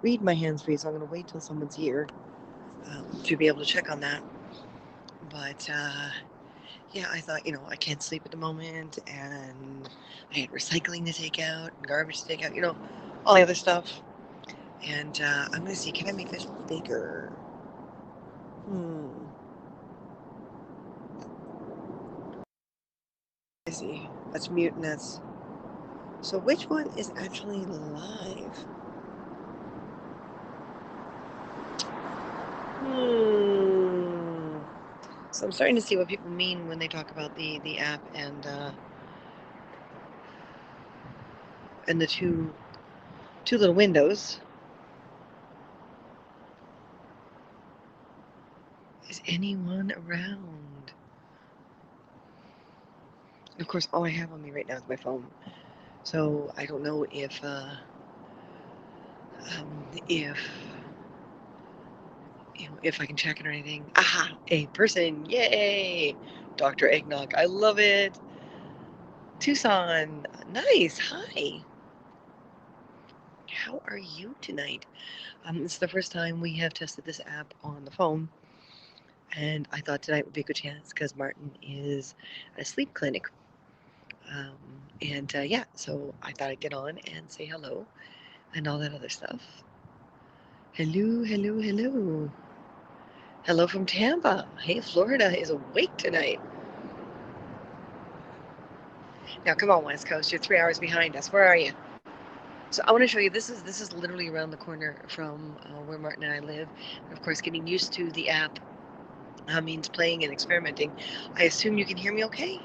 read my hands-free, so I'm going to wait till someone's here to be able to check on that. But yeah, I thought, I can't sleep at the moment, and I had recycling to take out, and garbage to take out, all the other stuff. And I'm going to see, can I make this bigger? Hmm. I see. That's mute, and that's. So which one is actually live? Hmm. So I'm starting to see what people mean when they talk about the app and the two little windows. Is anyone around? And of course, all I have on me right now is my phone. So I don't know if if I can check it or anything. Aha, a person! Yay! Dr. Eggnog, I love it. Tucson, nice. Hi. How are you tonight? This is the first time we have tested this app on the phone, and I thought tonight would be a good chance because Martin is at a sleep clinic. Um, and yeah, so I thought I'd get on and say hello and all that other stuff. Hello, hello, hello. Hello from Tampa. Hey, Florida is awake tonight. Now, come on, West Coast. You're 3 hours behind us. Where are you? So I want to show you. This is literally around the corner from where Martin and I live. And of course, getting used to the app means playing and experimenting. I assume you can hear me okay.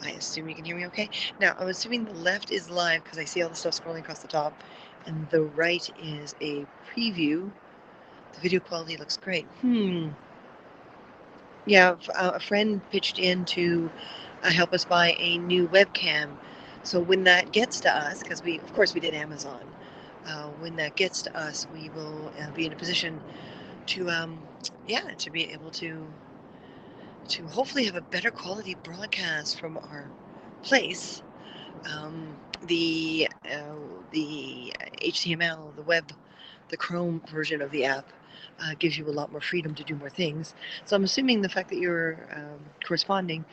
I assume you can hear me okay. Now, I'm assuming the left is live because I see all the stuff scrolling across the top, and the right is a preview. The video quality looks great. Yeah, a friend pitched in to help us buy a new webcam. So when that gets to us, because of course, we did Amazon. When that gets to us, we will be in a position to, yeah, to be able to hopefully have a better quality broadcast from our place. Um, the HTML, the web, the Chrome version of the app gives you a lot more freedom to do more things. So I'm assuming the fact that you're corresponding,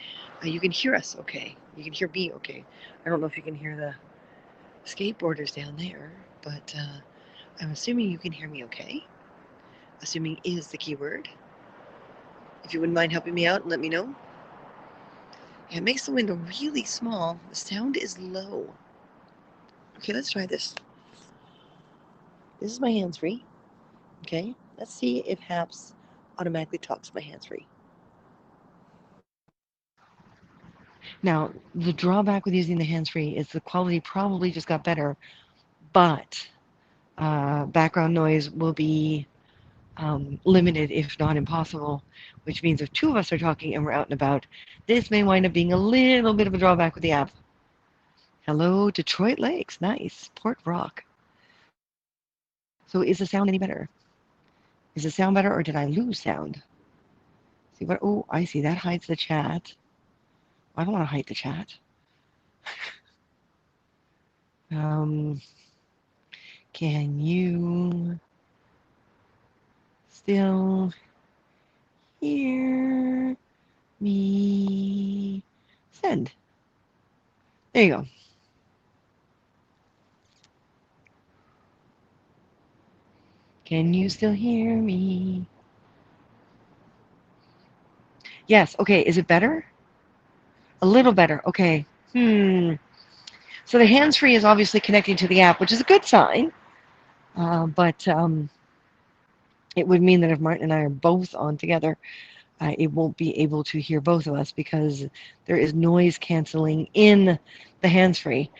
you can hear us okay. You can hear me okay. I don't know if you can hear the skateboarders down there, but I'm assuming you can hear me okay. Assuming is the key word. If you wouldn't mind helping me out and let me know. Yeah, it makes the window really small. The sound is low. Okay, let's try this. This is my hands-free. Okay, let's see if Haps automatically talks to my hands-free. Now, the drawback with using the hands-free is the quality probably just got better, but background noise will be limited, if not impossible, which means if two of us are talking and we're out and about, this may wind up being a little bit of a drawback with the app. Hello, Detroit Lakes. Nice. Port Rock. So is the sound any better? Is the sound better or did I lose sound? See what? Oh, I see. That hides the chat. I don't want to hide the chat. Um, can you still hear me? Send. There you go. Can you still hear me? Yes. Okay. Is it better? A little better. Okay. So the hands-free is obviously connecting to the app, which is a good sign. But it would mean that if Martin and I are both on together, it won't be able to hear both of us because there is noise canceling in the hands-free.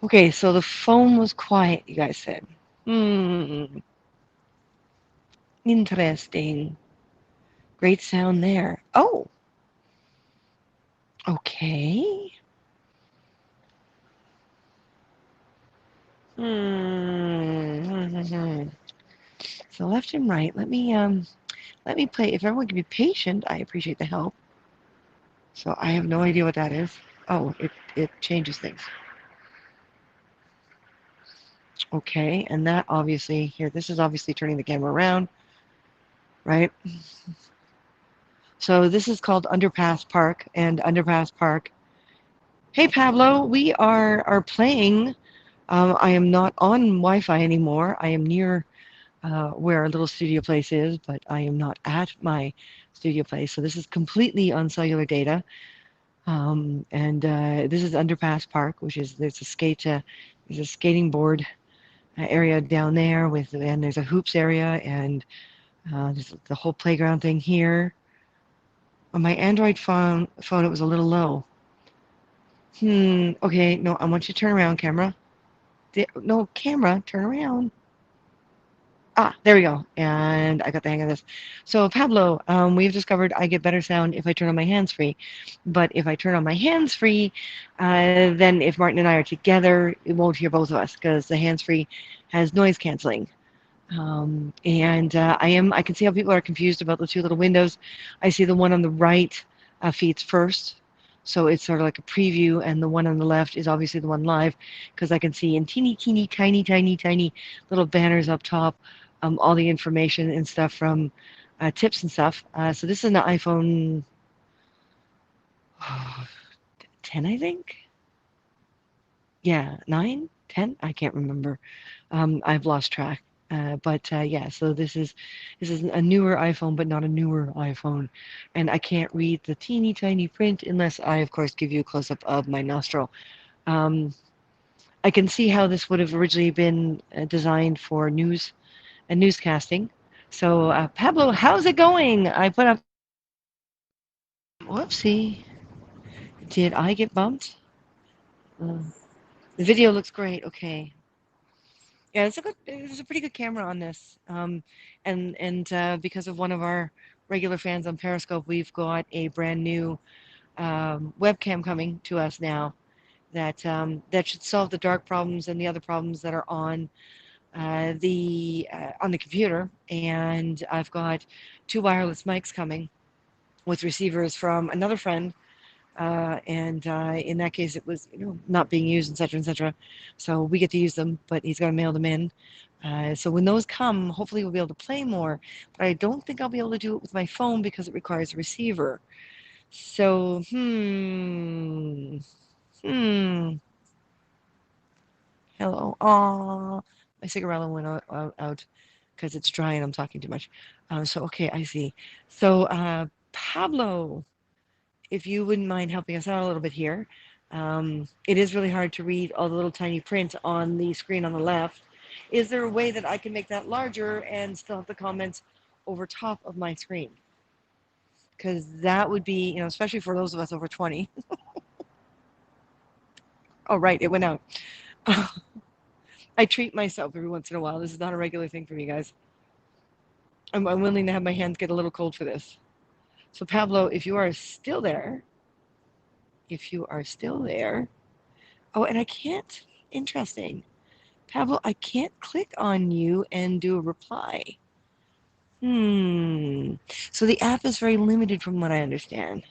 Okay, so the phone was quiet, you guys said. Interesting. Great sound there. Oh, okay. So left and right. Let me play. If everyone can be patient, I appreciate the help. So I have no idea what that is. Oh, it changes things. Okay, and that obviously, here, this is obviously turning the camera around, right? So this is called Underpass Park, and Underpass Park. Hey, Pablo, we are playing. I am not on Wi-Fi anymore. I am near where our little studio place is, but I am not at my studio place. So this is completely on cellular data. And this is Underpass Park, which is there's a skating board area down there and there's a hoops area and there's the whole playground thing here. On my Android phone it was a little low. Okay, no, I want you to turn around, camera. No, camera, turn around. Ah, there we go. And I got the hang of this. So, Pablo, we've discovered I get better sound if I turn on my hands-free. But if I turn on my hands-free, then if Martin and I are together, it won't hear both of us because the hands-free has noise canceling. And I can see how people are confused about the two little windows. I see the one on the right feeds first. So it's sort of like a preview, and the one on the left is obviously the one live because I can see in teeny, teeny, tiny, tiny, tiny little banners up top all the information and stuff from tips and stuff. So this is an iPhone 10, I think. Yeah, 9, 10. I can't remember. I've lost track. But yeah, so this is a newer iPhone, but not a newer iPhone, and I can't read the teeny tiny print unless I, of course, give you a close up of my nostril. Um, I can see how this would have originally been designed for news and newscasting. So Pablo, how's it going? I put up. Whoopsie! Did I get bumped? Uh, the video looks great. Okay. Yeah, it's a pretty good camera on this. And because of one of our regular fans on Periscope, we've got a brand new webcam coming to us now that should solve the dark problems and the other problems that are on the computer. And I've got two wireless mics coming with receivers from another friend and in that case, it was not being used, etc., etc. So we get to use them, but he's got to mail them in. So when those come, hopefully we'll be able to play more. But I don't think I'll be able to do it with my phone because it requires a receiver. So hello. Aw, my cigarette went out because it's dry and I'm talking too much. So okay, I see. So Pablo, if you wouldn't mind helping us out a little bit here. It is really hard to read all the little tiny print on the screen on the left. Is there a way that I can make that larger and still have the comments over top of my screen? Because that would be, especially for those of us over 20. Oh, right, it went out. I treat myself every once in a while. This is not a regular thing for me, guys. I'm willing to have my hands get a little cold for this. So, Pablo, if you are still there, oh, and I can't, interesting. Pablo, I can't click on you and do a reply. Hmm. So the app is very limited from what I understand.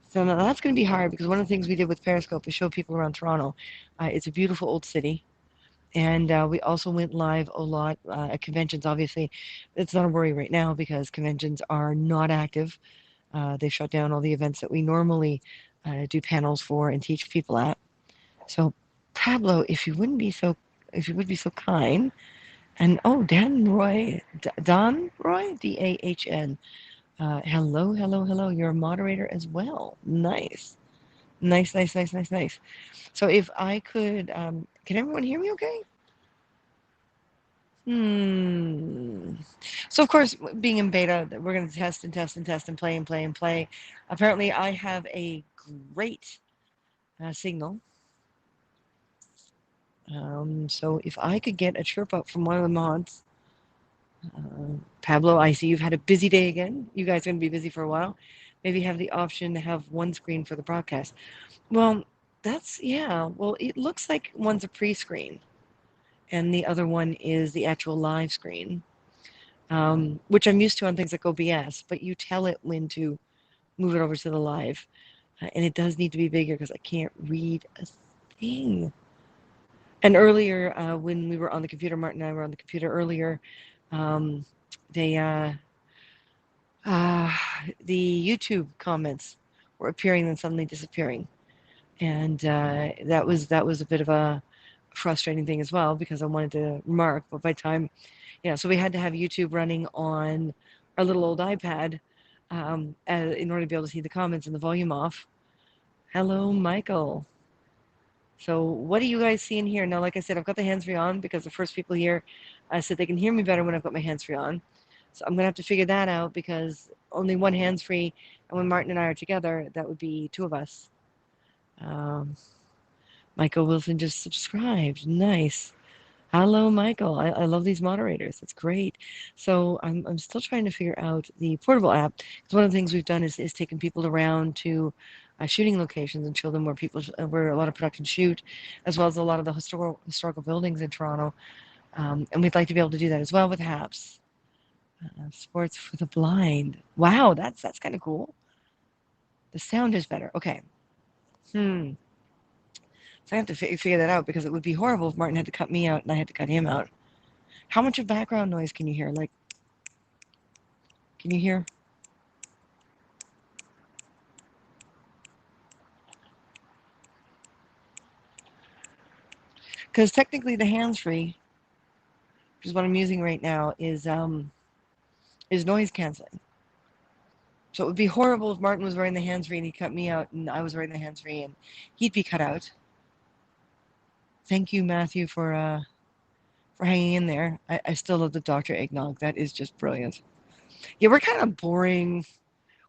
So now that's going to be hard because one of the things we did with Periscope is show people around Toronto. It's a beautiful old city. And we also went live a lot at conventions. Obviously, it's not a worry right now because conventions are not active. They shut down all the events that we normally do panels for and teach people at. So, Pablo, if you would be so kind. And oh, Don Roy, Dahn. Hello, hello, hello. You're a moderator as well. Nice, nice, nice, nice, nice, nice. So if I could, can everyone hear me okay? Hmm. So of course, being in beta, we're going to test and test and test and play and play and play. Apparently, I have a great signal. So if I could get a chirp up from one of the mods. Pablo, I see you've had a busy day again. You guys are going to be busy for a while. Maybe have the option to have one screen for the broadcast. Well, yeah. Well, it looks like one's a pre-screen and the other one is the actual live screen, which I'm used to on things like OBS, but you tell it when to move it over to the live. And it does need to be bigger because I can't read a thing. And earlier, when we were on the computer, Martin and I were on the computer earlier, um, they uh, the YouTube comments were appearing and suddenly disappearing, and that was a bit of a frustrating thing as well because I wanted to remark, but by the time so we had to have YouTube running on our little old iPad in order to be able to see the comments and the volume off. Hello, Michael. So what are you guys seeing here? Now, like I said, I've got the hands-free on because the first people here said they can hear me better when I've got my hands-free on. So I'm going to have to figure that out because only one hands-free, and when Martin and I are together, that would be two of us. Um, Michael Wilson just subscribed. Nice. Hello, Michael. I love these moderators. That's great. So I'm still trying to figure out the portable app. Because one of the things we've done is taken people around to shooting locations and show them where a lot of productions shoot, as well as a lot of the historical buildings in Toronto. And we'd like to be able to do that as well with HAPS. Sports for the blind. Wow, that's kind of cool. The sound is better. Okay. So I have to figure that out because it would be horrible if Martin had to cut me out and I had to cut him out. How much of background noise can you hear? Like, can you hear? Because technically the hands-free, which is what I'm using right now, is noise canceling. So it would be horrible if Martin was wearing the hands-free and he cut me out and I was wearing the hands-free and he'd be cut out. Thank you, Matthew, for hanging in there. I still love the Dr. Eggnog. That is just brilliant. Yeah, we're kind of boring.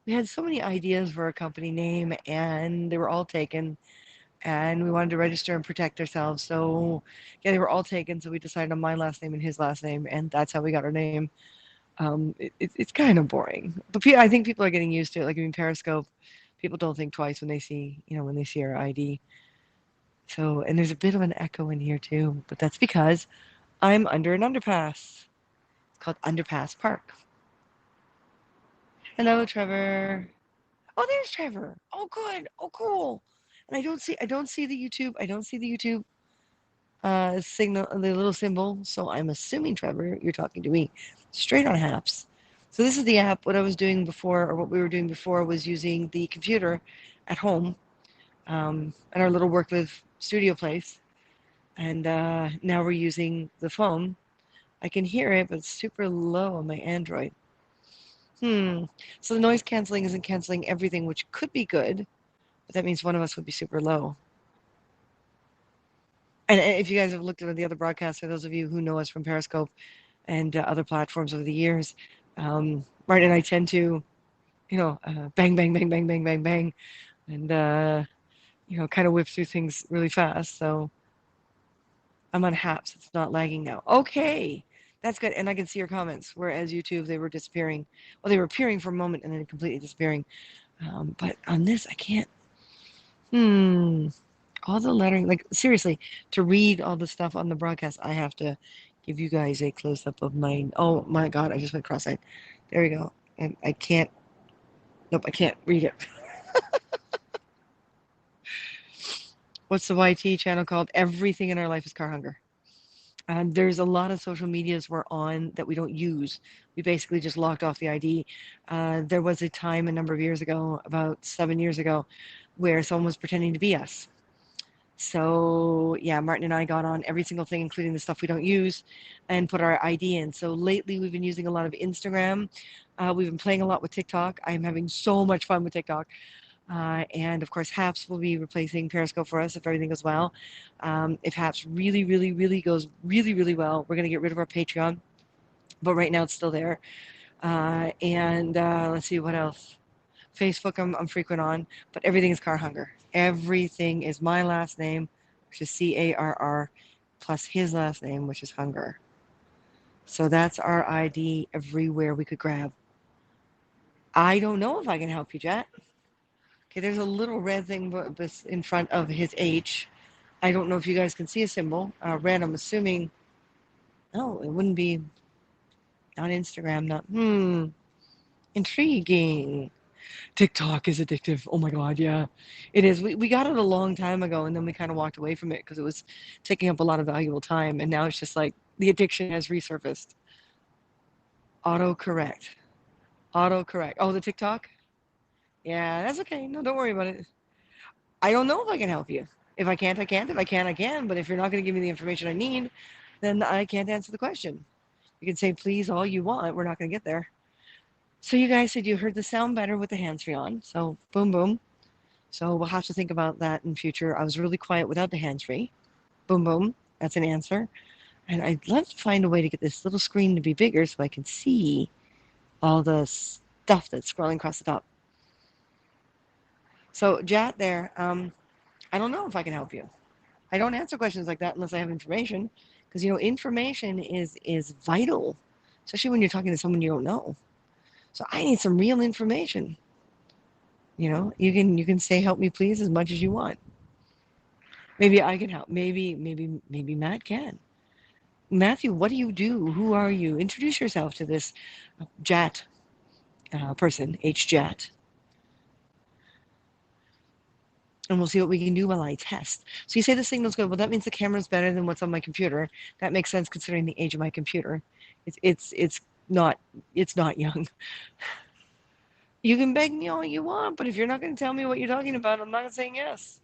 We had so many ideas for a company name and they were all taken. And we wanted to register and protect ourselves. So, yeah, they were all taken. So we decided on my last name and his last name, and that's how we got our name. It's kind of boring, but I think people are getting used to it. Like in Periscope, people don't think twice when they see, when they see our ID. So, and there's a bit of an echo in here too, but that's because I'm under an underpass. It's called Underpass Park. Hello, Trevor. Oh, there's Trevor. Oh, good. Oh, cool. And I don't see the YouTube. I don't see the YouTube signal, the little symbol. So I'm assuming, Trevor, you're talking to me straight on Haps. So this is the app. What I was doing before, or what we were doing before, was using the computer at home in our little work live studio place. And now we're using the phone. I can hear it, but it's super low on my Android. So the noise canceling isn't canceling everything, which could be good, but that means one of us would be super low. And if you guys have looked at the other broadcasts, for those of you who know us from Periscope and other platforms over the years, Martin and I tend to, bang, bang, bang, bang, bang, bang, bang, and, kind of whip through things really fast. So I'm on Haps. It's not lagging now. Okay. That's good. And I can see your comments, whereas YouTube, they were disappearing. Well, they were appearing for a moment and then completely disappearing. But on this, I can't. All the lettering, like seriously, to read all the stuff on the broadcast, I have to give you guys a close up of mine. Oh my God, I just went cross-eyed. There we go. And I can't, nope, I can't read it. What's the YT channel called? Everything in our life is car hunger. And there's a lot of social medias we're on that we don't use. We basically just locked off the ID. There was a time a number of years ago, about 7 years ago, where someone was pretending to be us. So yeah, Martin and I got on every single thing, including the stuff we don't use, and put our ID in. So lately we've been using a lot of Instagram. We've been playing a lot with TikTok. I'm having so much fun with TikTok. And of course, Haps will be replacing Periscope for us if everything goes well. If Haps really, really, really goes really, really well, we're going to get rid of our Patreon. But right now it's still there. And let's see what else. Facebook, I'm frequent on, but everything is car hunger. Everything is my last name, which is Carr, plus his last name, which is Hunger. So that's our ID everywhere we could grab. I don't know if I can help you, Jet. Okay, there's a little red thing in front of his H. I don't know if you guys can see a symbol. Red, I'm assuming. No, it wouldn't be on Instagram. Not. Intriguing. TikTok is addictive. Oh my God, yeah, it is. We got it a long time ago, and then we kind of walked away from it because it was taking up a lot of valuable time, and now it's just like the addiction has resurfaced. Autocorrect. Autocorrect. Oh, the TikTok? Yeah, that's okay. No, don't worry about it. I don't know if I can help you. If I can't, I can't. If I can, I can. But if you're not going to give me the information I need, then I can't answer the question. You can say please all you want. We're not going to get there. So you guys said you heard the sound better with the hands free on. So boom, boom. So we'll have to think about that in future. I was really quiet without the hands free. Boom, boom. That's an answer. And I'd love to find a way to get this little screen to be bigger so I can see all the stuff that's scrolling across the top. So, Jat, there, I don't know if I can help you. I don't answer questions like that unless I have information, because information is vital, especially when you're talking to someone you don't know. So I need some real information. You can say help me please as much as you want. Maybe I can help. Maybe Matt can. Matthew, what do you do? Who are you? Introduce yourself to this Jat person, HJat, and we'll see what we can do while I test. So you say the signal's good. Well, that means the camera's better than what's on my computer. That makes sense considering the age of my computer. It's not it's not young. You can beg me all you want, but if you're not going to tell me what you're talking about, I'm not saying yes.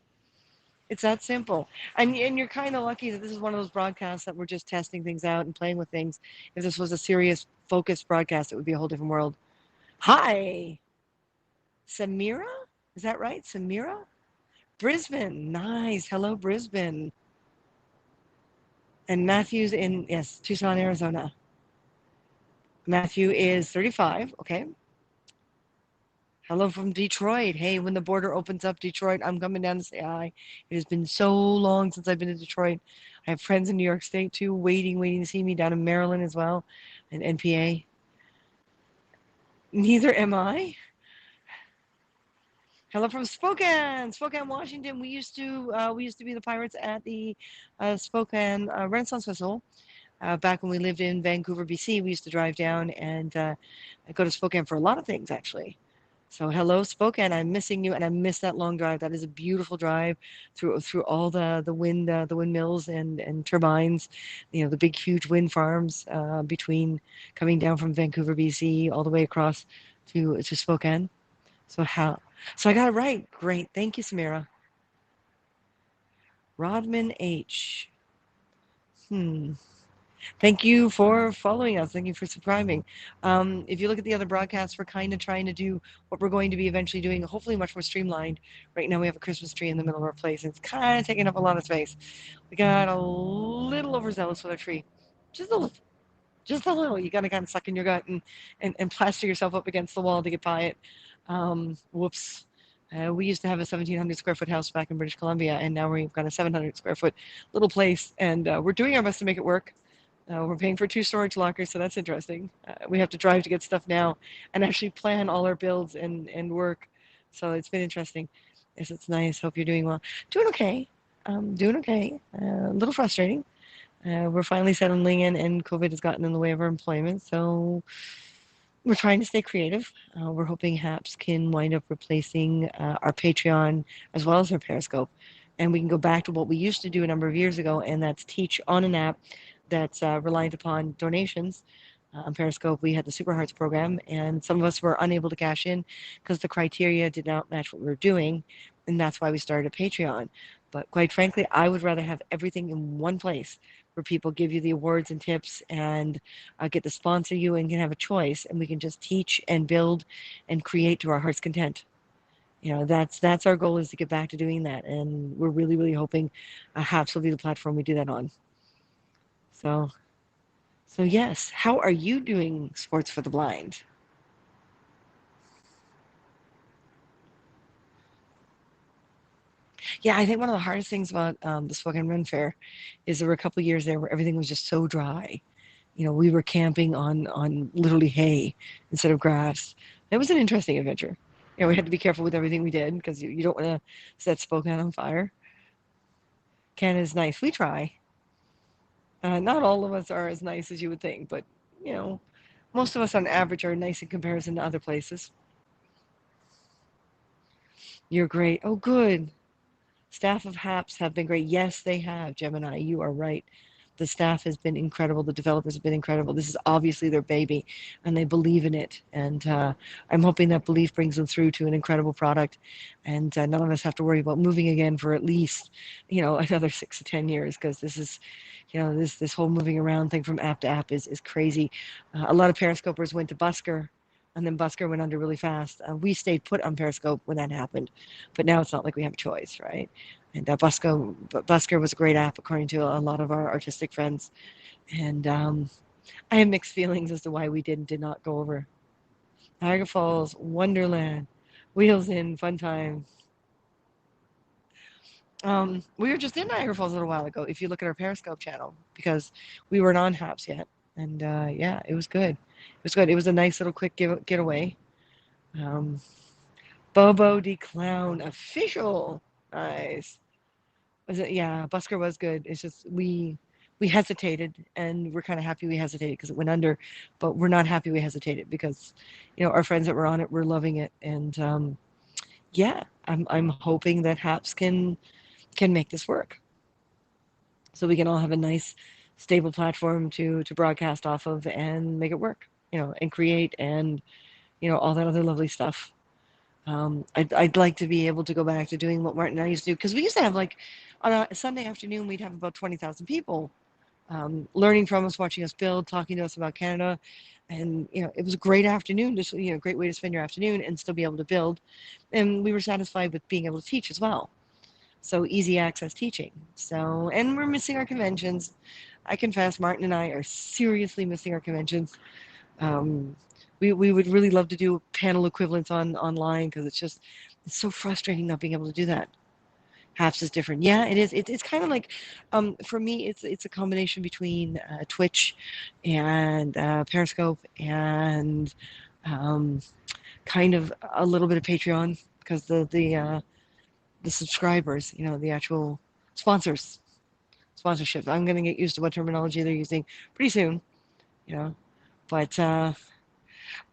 It's that simple. And you're kind of lucky that this is one of those broadcasts that we're just testing things out and playing with things. If this was a serious, focused broadcast, it would be a whole different world. Hi, Samira? Is that right? Samira? Brisbane. Nice. Hello, Brisbane. And Matthew's in, yes, Tucson, Arizona. Matthew is 35. Okay. Hello from Detroit. Hey, when the border opens up, Detroit, I'm coming down to say hi. It has been so long since I've been to Detroit. I have friends in New York State too, waiting to see me down in Maryland as well, and NPA. Neither am I. Hello from Spokane, Washington. We used to be the Pirates at the Spokane Renaissance Festival. Back when we lived in Vancouver, BC, we used to drive down and go to Spokane for a lot of things, actually. So hello, Spokane. I'm missing you, and I miss that long drive. That is a beautiful drive through all the windmills and turbines, the big huge wind farms between coming down from Vancouver, BC, all the way across to Spokane. So how? So I got it right. Great. Thank you, Samira. Rodman H. Hmm. Thank you for following us. Thank you for subscribing. If you look at the other broadcasts, we're kind of trying to do what we're going to be eventually doing, hopefully much more streamlined. Right now, we have a Christmas tree in the middle of our place, and it's kind of taking up a lot of space. We got a little overzealous with our tree, just a little. Just a little. You got to kind of suck in your gut and plaster yourself up against the wall to get by it. Whoops. We used to have a 1,700 square foot house back in British Columbia, and now we've got a 700 square foot little place, and we're doing our best to make it work. We're paying for two storage lockers, so that's interesting. We have to drive to get stuff now and actually plan all our builds and work. So it's been interesting. Yes, it's nice. Hope you're doing well. Doing okay. Doing okay. A little frustrating. We're finally settling in, and COVID has gotten in the way of our employment. So we're trying to stay creative. We're hoping HAPS can wind up replacing our Patreon as well as our Periscope. And we can go back to what we used to do a number of years ago, and that's teach on an app that's reliant upon donations. On Periscope, we had the Super Hearts program, and some of us were unable to cash in because the criteria did not match what we were doing, and that's why we started a Patreon. But quite frankly, I would rather have everything in one place where people give you the awards and tips and get to sponsor you and can have a choice, and we can just teach and build and create to our heart's content. That's our goal, is to get back to doing that, and we're really hoping HAPS will be the platform we do that on. So yes, how are you doing sports for the blind? Yeah, I think one of the hardest things about the Spokane Run Fair is there were a couple of years there where everything was just so dry. We were camping on literally hay instead of grass. It was an interesting adventure. We had to be careful with everything we did because you don't want to set Spokane on fire. Canada's nice. We try. Not all of us are as nice as you would think, but you know, most of us on average are nice in comparison to other places. You're great. Oh, good. Staff of HAPS have been great. Yes, they have, Gemini. You are right. The staff has been incredible. The developers have been incredible. This is obviously their baby, and they believe in it. And I'm hoping that belief brings them through to an incredible product, and none of us have to worry about moving again for at least, another 6 to 10 years. Because this is, this whole moving around thing from app to app is crazy. A lot of Periscopers went to Busker, and then Busker went under really fast. We stayed put on Periscope when that happened, but now it's not like we have a choice, right? And Busker was a great app according to a lot of our artistic friends. And I have mixed feelings as to why we did not go over. Niagara Falls, Wonderland, Wheels in, fun time. We were just in Niagara Falls a little while ago, if you look at our Periscope channel, because we weren't on HAPS yet. And yeah, it was good. It was good. It was a nice little quick getaway. Um, Bobo the Clown official. Nice. Was it? Yeah, Busker was good. It's just we hesitated, and we're kind of happy we hesitated because it went under, but we're not happy we hesitated because, our friends that were on it were loving it, and yeah, I'm hoping that HAPS can make this work, so we can all have a nice, stable platform to broadcast off of and make it work, and create and all that other lovely stuff. I'd like to be able to go back to doing what Martin and I used to do because we used to have like on a Sunday afternoon we'd have about 20,000 people learning from us, watching us build, talking to us about Canada, and it was a great afternoon. Just great way to spend your afternoon and still be able to build, and we were satisfied with being able to teach as well. So easy access teaching. So and we're missing our conventions. I confess, Martin and I are seriously missing our conventions. Um, we would really love to do panel equivalents online because it's so frustrating not being able to do that. HAPS is different. Yeah, it is. It's kind of like, for me, it's a combination between Twitch and Periscope and um, kind of a little bit of Patreon because the subscribers, the actual sponsors, sponsorship. I'm going to get used to what terminology they're using pretty soon, you know. But a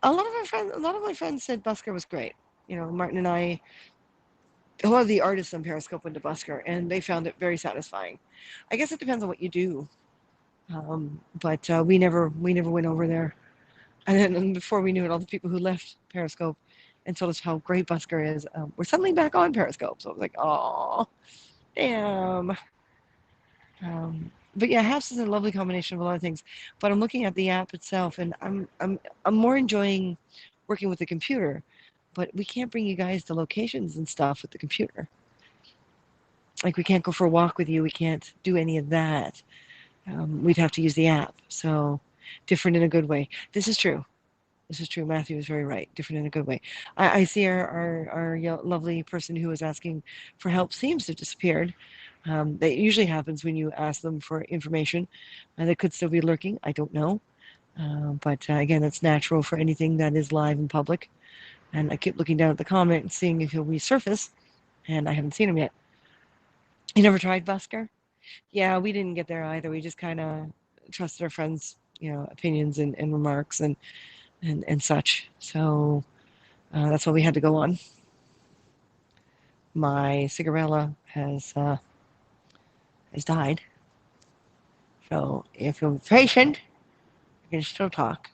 lot of my friends said Busker was great. Martin and I, a lot of the artists on Periscope went to Busker, and they found it very satisfying. I guess it depends on what you do, but we never went over there. And then before we knew it, all the people who left Periscope and told us how great Busker is, were suddenly back on Periscope. So I was like, oh, damn. But yeah, Haps is a lovely combination of a lot of things. But I'm looking at the app itself, and I'm more enjoying working with the computer. But we can't bring you guys to locations and stuff with the computer. Like we can't go for a walk with you. We can't do any of that. We'd have to use the app. So different in a good way. This is true. This is true. Matthew is very right. Different in a good way. I see our lovely person who was asking for help seems to have disappeared. That usually happens when you ask them for information. They could still be lurking. I don't know. But again, it's natural for anything that is live and public. And I keep looking down at the comment and seeing if he'll resurface. And I haven't seen him yet. You never tried Busker? Yeah, we didn't get there either. We just kind of trusted our friends, opinions and remarks and such. So that's what we had to go on. My cigarella has died. So if you're patient, you can still talk.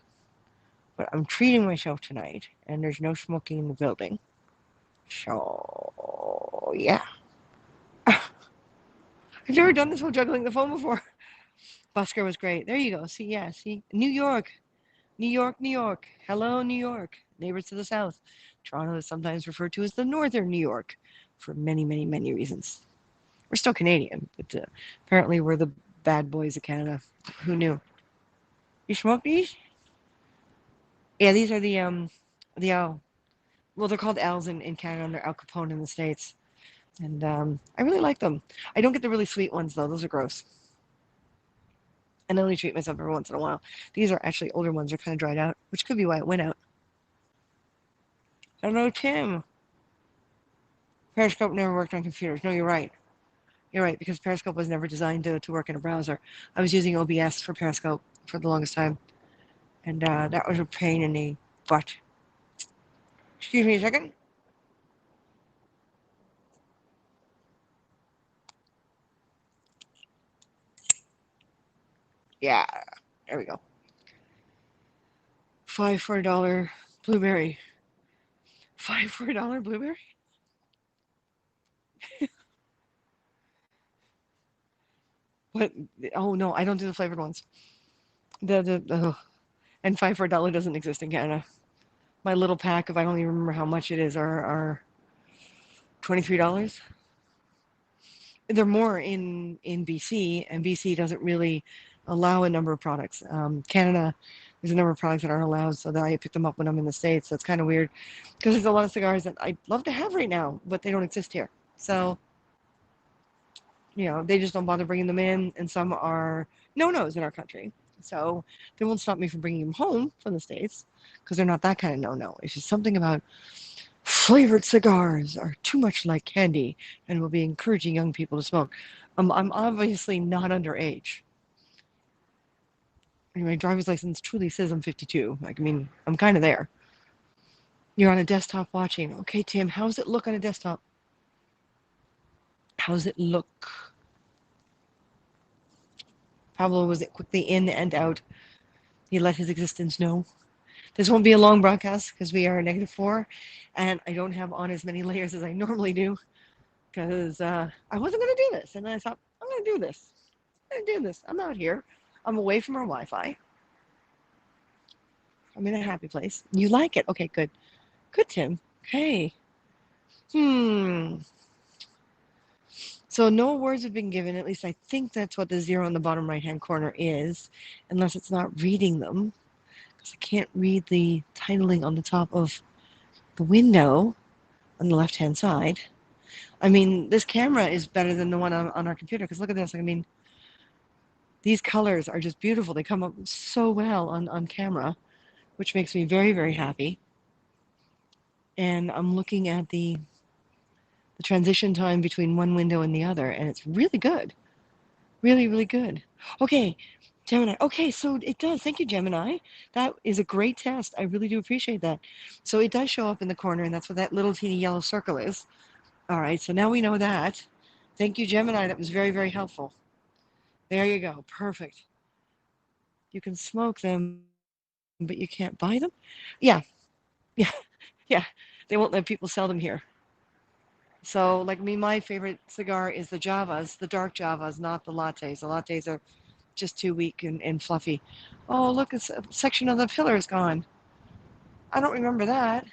But I'm treating myself tonight, and there's no smoking in the building. So yeah, I've never done this while juggling the phone before. Busker was great. There you go. See, yeah, see, New York, New York, New York. Hello, New York. Neighbors to the south. Toronto is sometimes referred to as the Northern New York for many, many, many reasons. We're still Canadian, but apparently we're the bad boys of Canada. Who knew? You smoke these? Yeah, these are the L. Well, they're called L's in Canada, and they're Al Capone in the States. And I really like them. I don't get the really sweet ones, though. Those are gross. And I only treat myself every once in a while. These are actually older ones. They're kind of dried out, which could be why it went out. Hello, Tim. Periscope never worked on computers. No, you're right. You're right, because Periscope was never designed to work in a browser. I was using OBS for Periscope for the longest time. And that was a pain in the butt. Excuse me a second. Yeah, there we go. Five for a dollar blueberry. Five for a dollar blueberry? What? Oh no, I don't do the flavored ones. And five for a dollar doesn't exist in Canada. My little pack of I don't even remember how much it is are $23. They're more in BC, and BC doesn't really allow a number of products. Canada, there's a number of products that aren't allowed, so that I pick them up when I'm in the States. That's kind of weird because there's a lot of cigars that I'd love to have right now, but they don't exist here. So, they just don't bother bringing them in, and some are no-nos in our country. So they won't stop me from bringing them home from the States because they're not that kind of no-no. It's just something about flavored cigars are too much like candy and will be encouraging young people to smoke. I'm obviously not underage. My driver's license truly says I'm 52. Like, I mean, I'm kind of there. You're on a desktop watching. Okay, Tim, how's it look on a desktop? How's it look? Pablo was it quickly in and out. He let his existence know. This won't be a long broadcast because we are -4, and I don't have on as many layers as I normally do because I wasn't going to do this. And then I thought, I'm going to do this. I'm going to do this. I'm out here. I'm away from our Wi Fi. I'm in a happy place. You like it? Okay, good. Good, Tim. Okay. Hmm. So no words have been given. At least I think that's what the zero in the bottom right hand corner is, unless it's not reading them. Because I can't read the titling on the top of the window on the left hand side. I mean, this camera is better than the one on our computer. Because look at this. I mean, these colors are just beautiful. They come up so well on camera, which makes me very, very happy. And I'm looking at the transition time between one window and the other, and it's really good. Really, really good. Okay, Gemini. Okay, so it does. Thank you, Gemini. That is a great test. I really do appreciate that. So it does show up in the corner, and that's what that little teeny yellow circle is. All right, so now we know that. Thank you, Gemini. That was very, very helpful. There you go. Perfect. You can smoke them, but you can't buy them? Yeah, yeah, yeah. They won't let people sell them here. So, like me, my favorite cigar is the Javas, the dark Javas, not the lattes. The lattes are just too weak and fluffy. Oh, look, a section of the pillar is gone. I don't remember that.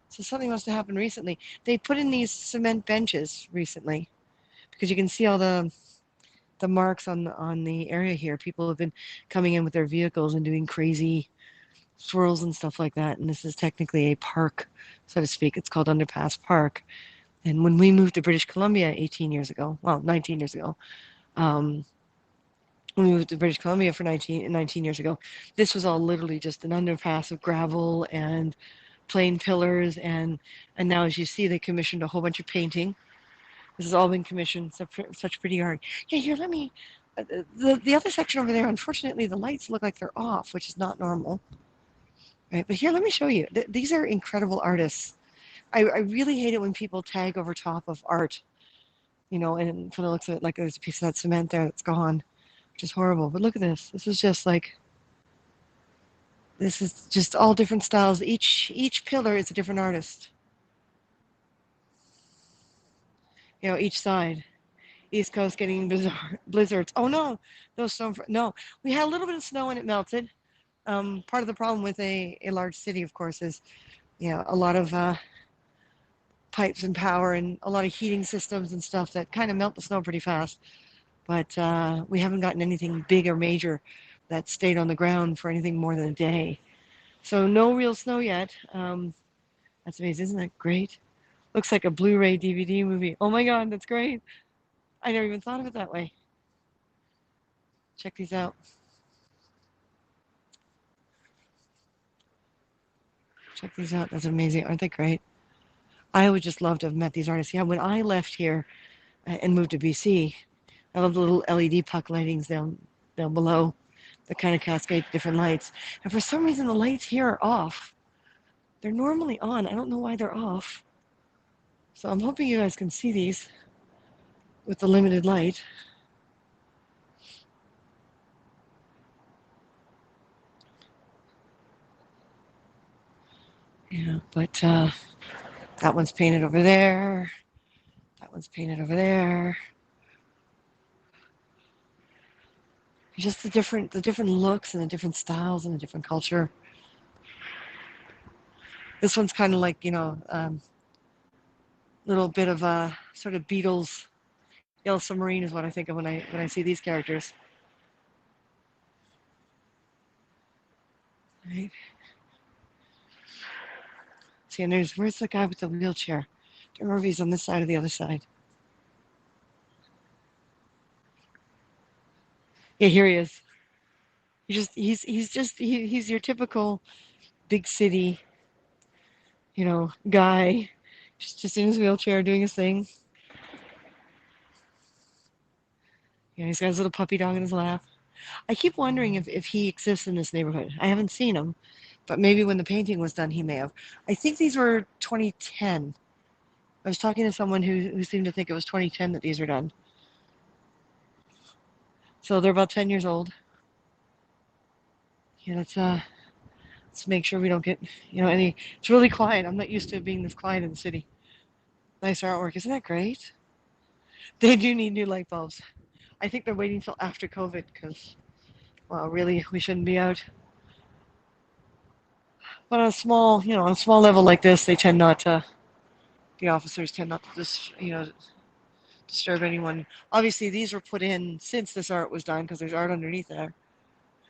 So something must have happened recently. They put in these cement benches recently because you can see all the marks on the area here. People have been coming in with their vehicles and doing crazy swirls and stuff like that. And this is technically a park, so to speak. It's called Underpass Park. And when we moved to British Columbia 18 years ago, well, 19 years ago, um, when we moved to British Columbia for 19 years ago, this was all literally just an underpass of gravel and plain pillars. And now, as you see, they commissioned a whole bunch of painting. This has all been commissioned, such pretty art. Yeah, here, let me. The other section over there, unfortunately, the lights look like they're off, which is not normal. Right, but here, let me show you. These are incredible artists. I really hate it when people tag over top of art, and from the looks of it, like there's a piece of that cement there that's gone, which is horrible. But look at this. This is just all different styles. Each pillar is a different artist. Each side. East Coast getting blizzards. Oh no, those snow. No, we had a little bit of snow and it melted. Part of the problem with a large city, of course, is a lot of pipes and power and a lot of heating systems and stuff that kind of melt the snow pretty fast. But we haven't gotten anything big or major that stayed on the ground for anything more than a day. So no real snow yet. That's amazing. Isn't that great? Looks like a Blu-ray DVD movie. Oh my God, that's great. I never even thought of it that way. Check these out. Check these out. That's amazing. Aren't they great? I would just love to have met these artists. Yeah, when I left here and moved to BC, I love the little LED puck lightings down below that kind of cascade different lights. And for some reason, the lights here are off. They're normally on. I don't know why they're off. So I'm hoping you guys can see these with the limited light. Yeah, but that one's painted over there. That one's painted over there. Just the different looks and the different styles and the different culture. This one's kind of like little bit of a sort of Beatles. Yellow Submarine is what I think of when I see these characters. Right. See, and where's the guy with the wheelchair? I don't remember if he's on this side or the other side. Yeah, here he is. He's your typical big city, guy, just in his wheelchair doing his thing. He's got his little puppy dog in his lap. I keep wondering if he exists in this neighborhood. I haven't seen him, but maybe when the painting was done, he may have. I think these were 2010. I was talking to someone who seemed to think it was 2010 that these were done. So they're about 10 years old. Yeah, let's make sure we don't get any. It's really quiet. I'm not used to it being this quiet in the city. Nice artwork, isn't that great? They do need new light bulbs. I think they're waiting till after COVID because, well, really, we shouldn't be out. But on a small level like this, they tend not to. The officers tend not to just, disturb anyone. Obviously, these were put in since this art was done because there's art underneath there.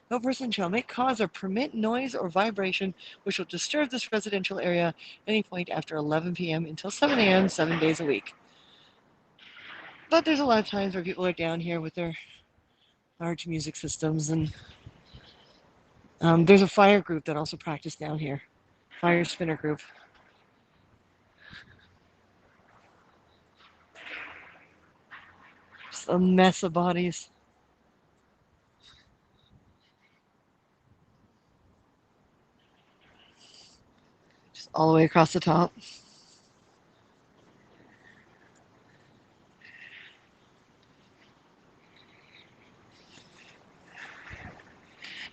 No person shall make, cause, or permit noise or vibration which will disturb this residential area at any point after 11 p.m. until 7 a.m. 7 days a week. But there's a lot of times where people are down here with their large music systems, and there's a fire group that also practice down here. Fire spinner group. Just a mess of bodies. Just all the way across the top.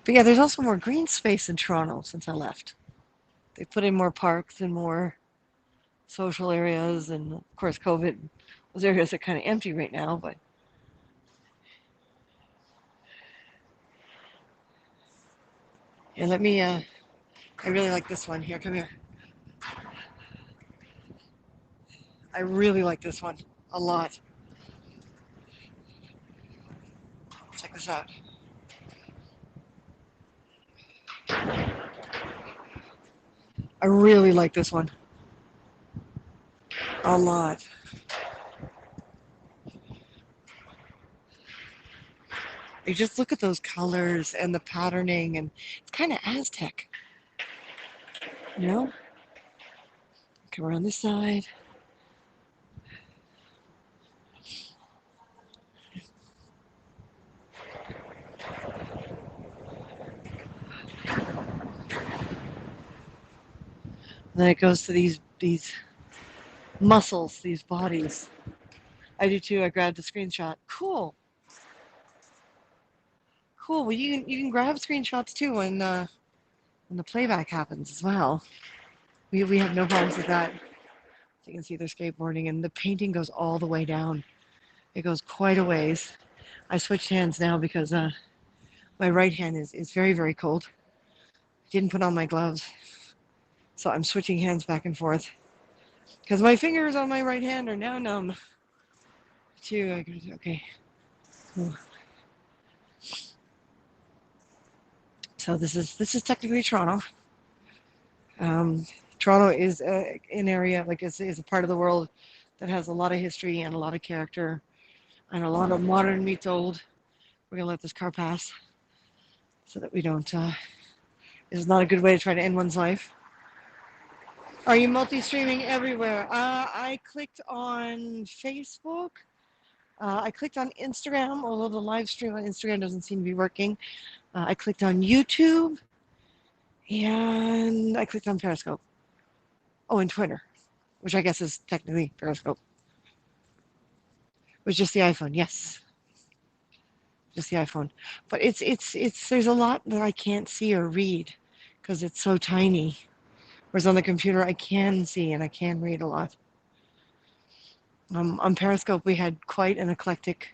But yeah, there's also more green space in Toronto since I left. They put in more parks and more social areas, and of course, COVID, those areas are kind of empty right now. But yeah, I really like this one. Here, come here. I really like this one a lot. Check this out. I really like this one a lot. You just look at those colors and the patterning, and it's kind of Aztec, you know? Come around this side. And then it goes to these muscles, these bodies. I do too. I grabbed a screenshot. Cool, cool. Well, you can grab screenshots too when the playback happens as well. We have no problems with that. You can see they're skateboarding, and the painting goes all the way down. It goes quite a ways. I switched hands now because my right hand is very, very cold. Didn't put on my gloves, so I'm switching hands back and forth because my fingers on my right hand are now numb. Too. Okay. So this is technically Toronto. Um, Toronto is an area like is a part of the world that has a lot of history and a lot of character and a lot of modern meets old. We're gonna let this car pass so that we don't. This is not a good way to try to end one's life. Are you multi-streaming everywhere? I clicked on Facebook. I clicked on Instagram, although the live stream on Instagram doesn't seem to be working. I clicked on YouTube, and I clicked on Periscope. Oh, and Twitter, which I guess is technically Periscope. It was just the iPhone, yes, just the iPhone. But it's there's a lot that I can't see or read because it's so tiny. Whereas on the computer, I can see and I can read a lot. On Periscope, we had quite an eclectic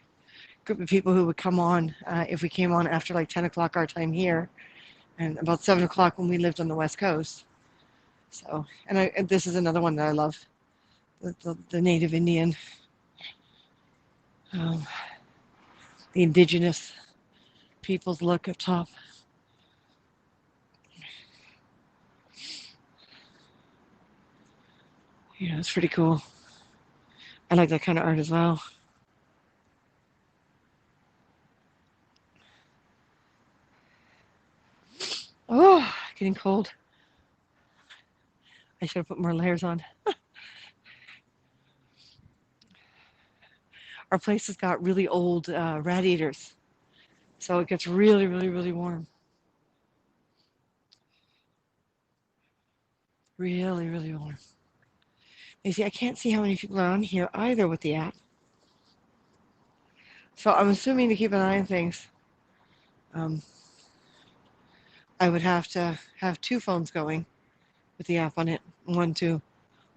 group of people who would come on if we came on after like 10 o'clock our time here, and about 7 o'clock when we lived on the West Coast. So, and this is another one that I love, the Native Indian, um, the indigenous people's look up top. Yeah, it's pretty cool. I like that kind of art as well. Oh, getting cold. I should have put more layers on. Our place has got really old radiators, so it gets really, really, really warm. Really, really warm. You see, I can't see how many people are on here either with the app. So I'm assuming to keep an eye on things, um, I would have to have two phones going with the app on it. One to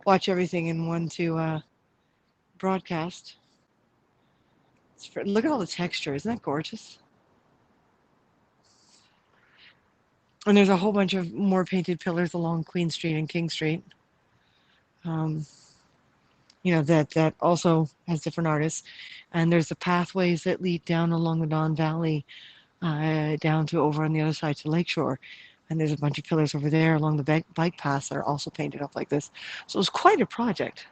watch everything and one to broadcast. Look at all the texture. Isn't that gorgeous? And there's a whole bunch of more painted pillars along Queen Street and King Street. Um, that also has different artists. And there's the pathways that lead down along the Don Valley, down to over on the other side to Lakeshore. And there's a bunch of pillars over there along the bike paths that are also painted up like this. So it's quite a project.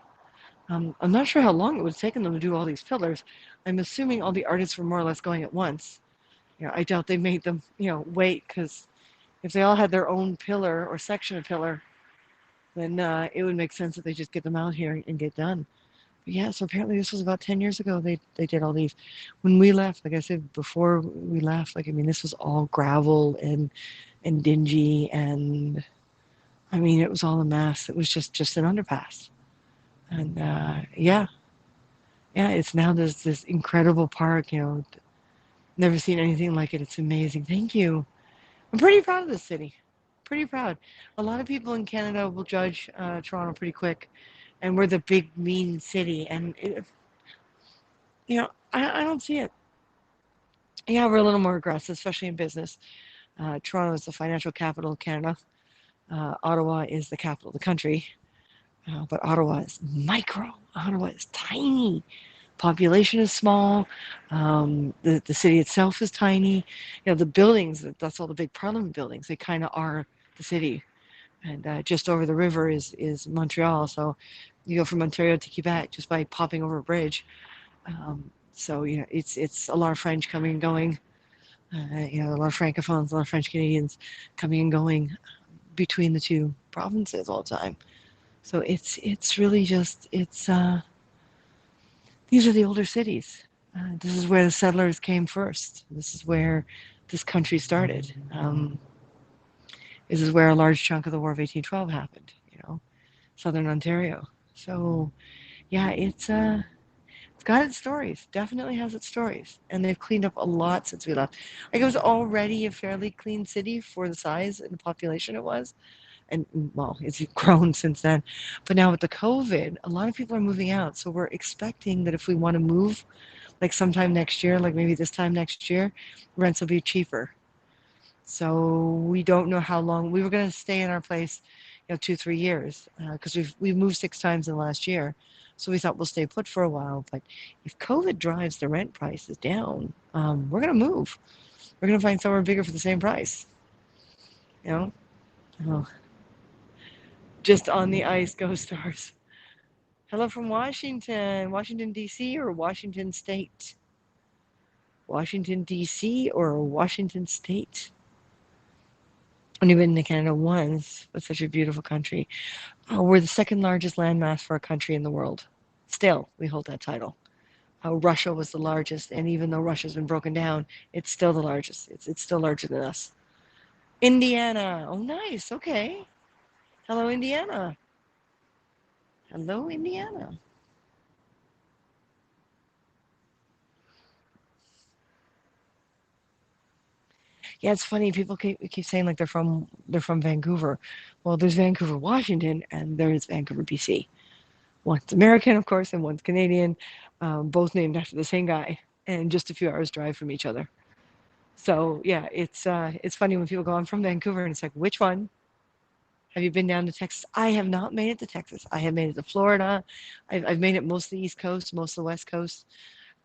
I'm not sure how long it would have taken them to do all these pillars. I'm assuming all the artists were more or less going at once. I doubt they made them, wait, because if they all had their own pillar or section of pillar, then it would make sense that they just get them out here and get done. But yeah, so apparently this was about 10 years ago they did all these. When we left, like I said, before we left, this was all gravel and dingy, and it was all a mess. It was just an underpass. And yeah, it's now this incredible park, never seen anything like it. It's amazing. Thank you. I'm pretty proud of this city. Pretty proud. A lot of people in Canada will judge Toronto pretty quick, and we're the big mean city, and I don't see it. Yeah, we're a little more aggressive, especially in business. Toronto is the financial capital of Canada. Ottawa is the capital of the country, but Ottawa is micro. Ottawa is tiny. Population is small. The city itself is tiny. The buildings, that's all the big parliament buildings. They kind of are the city. And just over the river is Montreal. So you go from Ontario to Quebec just by popping over a bridge. So it's a lot of French coming and going. A lot of francophones, a lot of French Canadians coming and going between the two provinces all the time. So it's really just these are the older cities. This is where the settlers came first. This is where this country started. This is where a large chunk of the War of 1812 happened. Southern Ontario. So yeah, it's got its stories. Definitely has its stories, and they've cleaned up a lot since we left. It was already a fairly clean city for the size and the population it was, and well, it's grown since then. But now with the COVID, a lot of people are moving out, so we're expecting that if we want to move, like sometime next year, like maybe this time next year, rents will be cheaper. So we don't know how long. We were going to stay in our place, 2-3 years, because we've moved 6 times in the last year. So we thought we'll stay put for a while. But if COVID drives the rent prices down, we're going to move. We're going to find somewhere bigger for the same price. You know, oh, just on the ice, go Stars. Hello from Washington, Washington D.C. or Washington State. Washington D.C. or Washington State. Only been to Canada once, but such a beautiful country. We're the second largest landmass for a country in the world. Still, we hold that title. Russia was the largest, and even though Russia's been broken down, it's still the largest. It's still larger than us. Indiana. Oh, nice. Okay. Hello, Indiana. Hello, Indiana. Yeah, it's funny. People keep saying like they're from Vancouver. Well, there's Vancouver, Washington, and there's Vancouver, BC. One's American, of course, and one's Canadian, both named after the same guy, and just a few hours drive from each other. So yeah, it's funny when people go, "I'm from Vancouver," and it's like, which one? Have you been down to Texas? I have not made it to Texas. I have made it to Florida. I've made it most of the East Coast, most of the West Coast.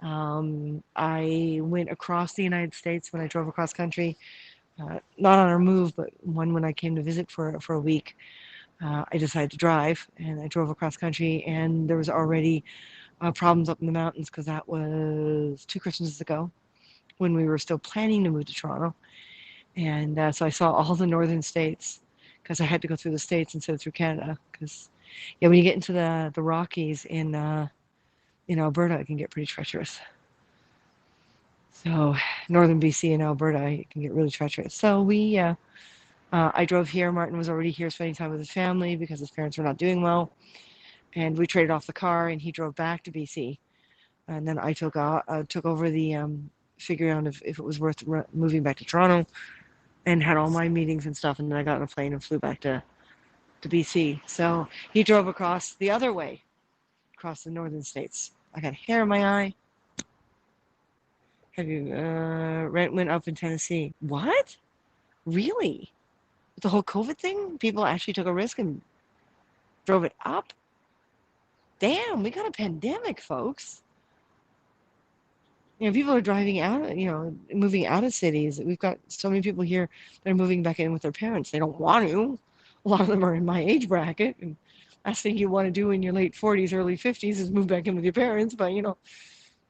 I went across the United States when I drove across country, not on our move, but one when I came to visit for a week. I decided to drive, and I drove across country, and there was already problems up in the mountains because that was 2 Christmases ago when we were still planning to move to Toronto. And so I saw all the northern states because I had to go through the states instead of through Canada. Because yeah, when you get into the Rockies in Alberta, it can get pretty treacherous. So northern BC and Alberta, it can get really treacherous. So I drove here. Martin was already here spending time with his family because his parents were not doing well, and we traded off the car, and he drove back to BC, and then I took over the figuring out if it was worth moving back to Toronto, and had all my meetings and stuff, and then I got on a plane and flew back to BC. So he drove across the other way, across the northern states. I got hair in my eye. Have you rent went up in Tennessee? What? Really? With the whole COVID thing, people actually took a risk and drove it up. Damn, we got a pandemic, folks. People are driving out, moving out of cities. We've got so many people here that are moving back in with their parents. They don't want to. A lot of them are in my age bracket. And last thing you want to do in your late 40s, early 50s is move back in with your parents. But,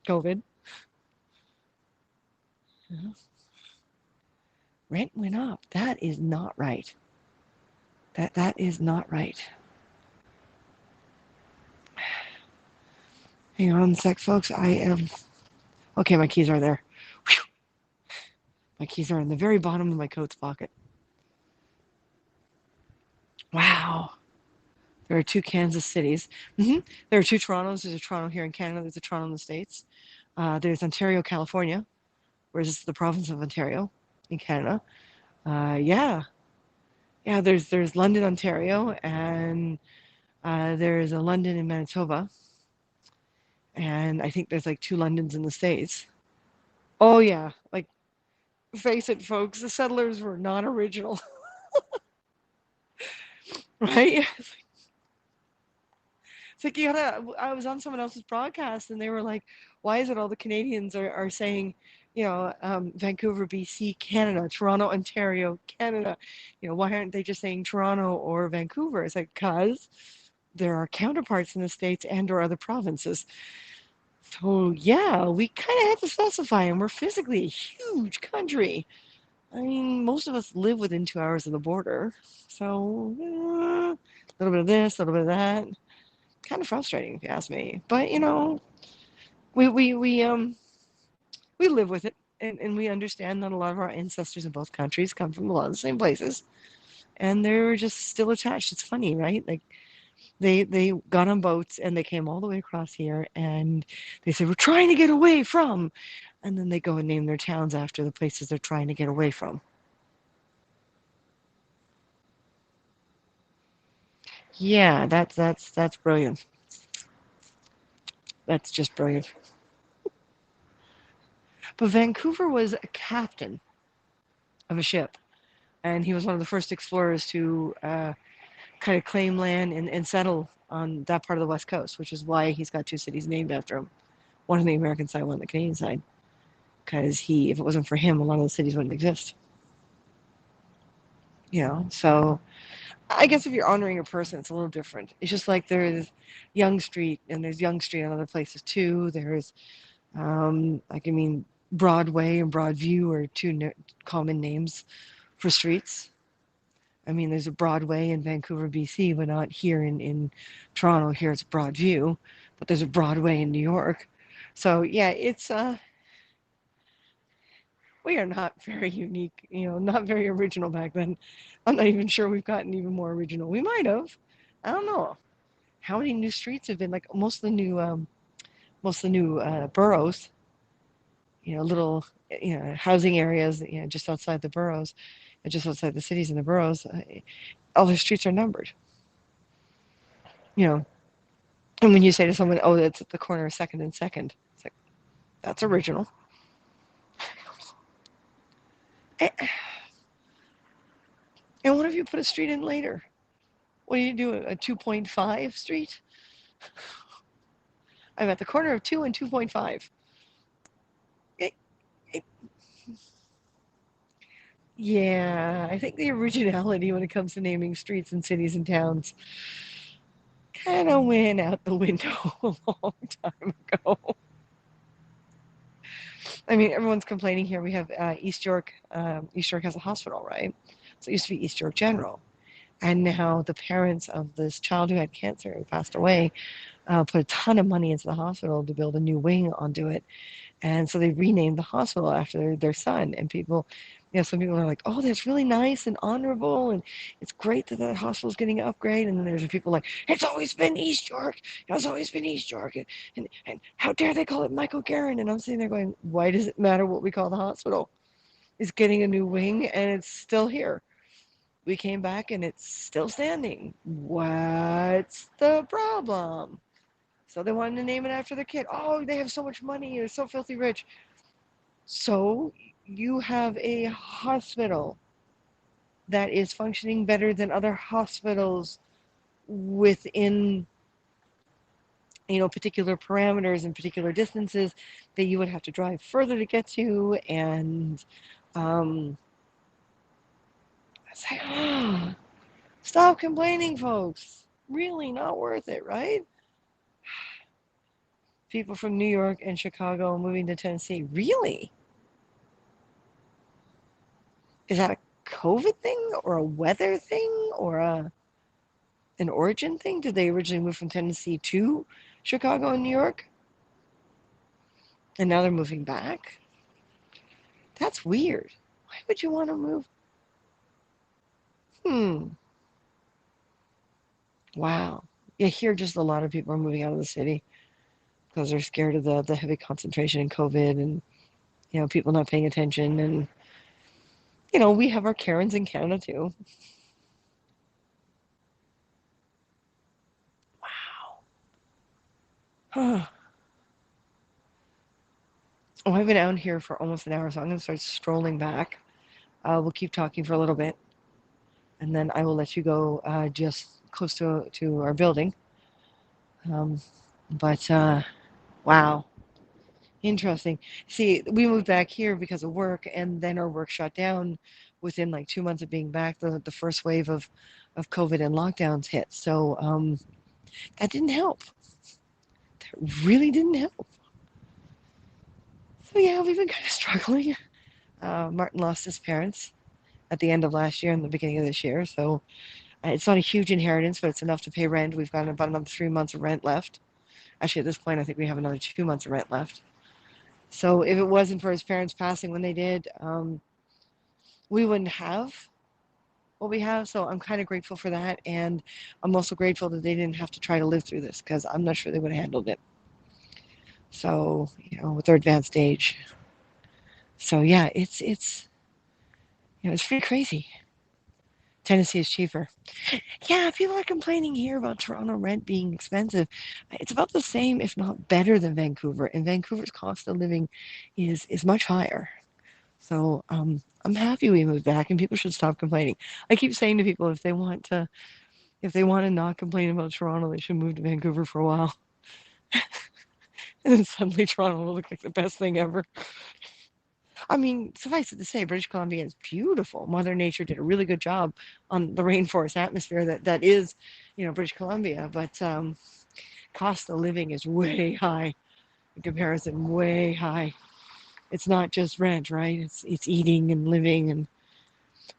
COVID. Rent went up. That is not right. That is not right. Hang on a sec, folks. I am. Okay, my keys are there. Whew. My keys are in the very bottom of my coat's pocket. Wow. There are two Kansas cities. There are two Torontos. There's a Toronto here in Canada. There's a Toronto in the States. There's Ontario, California, whereas this is the province of Ontario in Canada. Yeah, yeah. There's London, Ontario, and there's a London in Manitoba, and I think there's like two Londons in the States. Oh yeah, like face it, folks, the settlers were not original, right? It's like you gotta. I was on someone else's broadcast, and they were like, "Why is it all the Canadians are saying, Vancouver, BC, Canada, Toronto, Ontario, Canada? Why aren't they just saying Toronto or Vancouver?" It's like, cause there are counterparts in the states and/or other provinces. So yeah, we kind of have to specify, and we're physically a huge country. I mean, most of us live within 2 hours of the border, so a little bit of this, a little bit of that. Kind of frustrating if you ask me. But we we we um we live with it, and we understand that a lot of our ancestors in both countries come from a lot of the same places, and they're just still attached. It's funny, right? Like they got on boats and they came all the way across here, and they said we're trying to get away from, and then they go and name their towns after the places they're trying to get away from. Yeah, that's brilliant. That's just brilliant. But Vancouver was a captain of a ship, and he was one of the first explorers to kind of claim land and settle on that part of the West Coast, which is why he's got two cities named after him. One on the American side, one on the Canadian side. Because if it wasn't for him, a lot of the cities wouldn't exist. So I guess if you're honoring a person, it's a little different. It's just like there's Young Street, and there's Young Street in other places too. There's, Broadway and Broadview are two common names for streets. I mean, there's a Broadway in Vancouver, BC, but not here in Toronto. Here it's Broadview, but there's a Broadway in New York. So yeah, it's we are not very unique, not very original back then. I'm not even sure we've gotten even more original. We might have. I don't know. How many new streets have been like most of the new boroughs, little housing areas, just outside the boroughs, just outside the cities and the boroughs, all their streets are numbered. You know, and when you say to someone, "Oh, that's at the corner of Second and Second," it's like that's original. And what if you put a street in later? What do you do? A 2.5 street? I'm at the corner of 2 and 2.5. It, it, yeah, I think the originality when it comes to naming streets and cities and towns kind of went out the window a long time ago. I mean, everyone's complaining here. We have East York. East York has a hospital, right? So it used to be East York General. And now the parents of this child who had cancer who passed away put a ton of money into the hospital to build a new wing onto it. And so they renamed the hospital after their son. And people, some people are like, oh, that's really nice and honorable. And it's great that the hospital's getting an upgrade. And then there's people like, it's always been East York. It's always been East York. And how dare they call it Michael Garron? And I'm sitting there going, why does it matter what we call the hospital? It's getting a new wing and it's still here. We came back and it's still standing. What's the problem? So they wanted to name it after their kid. Oh, they have so much money. They're so filthy rich. So you have a hospital that is functioning better than other hospitals within particular parameters and particular distances that you would have to drive further to get to. And it's like, stop complaining, folks. Really not worth it, right? People from New York and Chicago moving to Tennessee. Really? Is that a COVID thing or a weather thing or an origin thing? Did they originally move from Tennessee to Chicago and New York? And now they're moving back? That's weird. Why would you want to move? Hmm. Wow. Yeah, here just a lot of people are moving out of the city because they're scared of the heavy concentration in COVID and, people not paying attention. And, we have our Karens in Canada too. Wow. Oh, I've been out here for almost an hour, so I'm going to start strolling back. We'll keep talking for a little bit, and then I will let you go just close to our building. But wow, interesting. See, we moved back here because of work, and then our work shut down within like 2 months of being back. The first wave of COVID and lockdowns hit, so that didn't help. That really didn't help. So yeah, we've been kind of struggling. Martin lost his parents at the end of last year and the beginning of this year, so it's not a huge inheritance, but it's enough to pay rent. We've got about another 3 months of rent left. Actually, at this point, I think we have another 2 months of rent left. So if it wasn't for his parents passing when they did, we wouldn't have what we have. So I'm kind of grateful for that. And I'm also grateful that they didn't have to try to live through this because I'm not sure they would have handled it. So, with their advanced age. So yeah, it's pretty crazy. Tennessee is cheaper. Yeah, people are complaining here about Toronto rent being expensive. It's about the same, if not better, than Vancouver. And Vancouver's cost of living is much higher. So I'm happy we moved back, and people should stop complaining. I keep saying to people if they want to not complain about Toronto, they should move to Vancouver for a while. And then suddenly Toronto will look like the best thing ever. I mean, suffice it to say, British Columbia is beautiful. Mother Nature did a really good job on the rainforest atmosphere that is, British Columbia. But cost of living is way high in comparison, way high. It's not just rent, right? It's eating and living and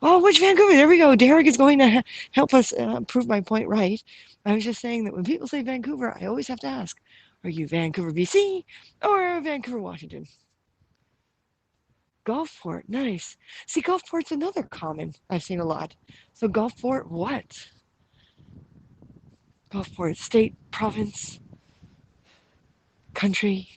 which Vancouver? There we go. Derek is going to help us prove my point right. I was just saying that when people say Vancouver, I always have to ask, are you Vancouver, BC, or Vancouver, Washington? Gulfport, nice. See, Gulfport's another common I've seen a lot. So Gulfport, what? Gulfport, state, province, country.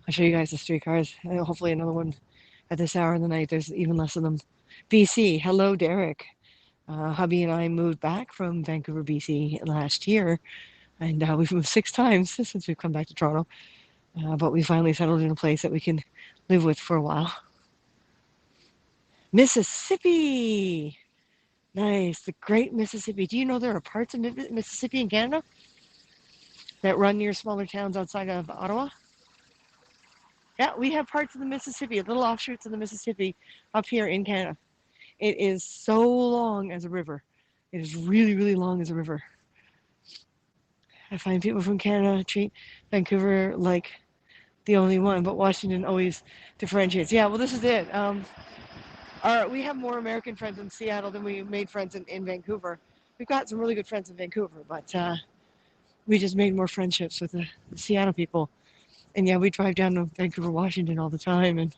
I'll show you guys the streetcars. Hopefully another one at this hour of the night. There's even less of them. BC, hello, Derek. Hubby and I moved back from Vancouver, BC last year, and we've moved 6 times since we've come back to Toronto. But we finally settled in a place that we can live with for a while. Mississippi! Nice, the great Mississippi. Do you know there are parts of Mississippi in Canada that run near smaller towns outside of Ottawa? Yeah, we have parts of the Mississippi, little offshoots of the Mississippi up here in Canada. It is so long as a river. It is really, really long as a river. I find people from Canada treat Vancouver like the only one, but Washington always differentiates. Yeah, well, this is it. We have more American friends in Seattle than we made friends in Vancouver. We've got some really good friends in Vancouver, but we just made more friendships with the Seattle people. And yeah, we drive down to Vancouver, Washington all the time, and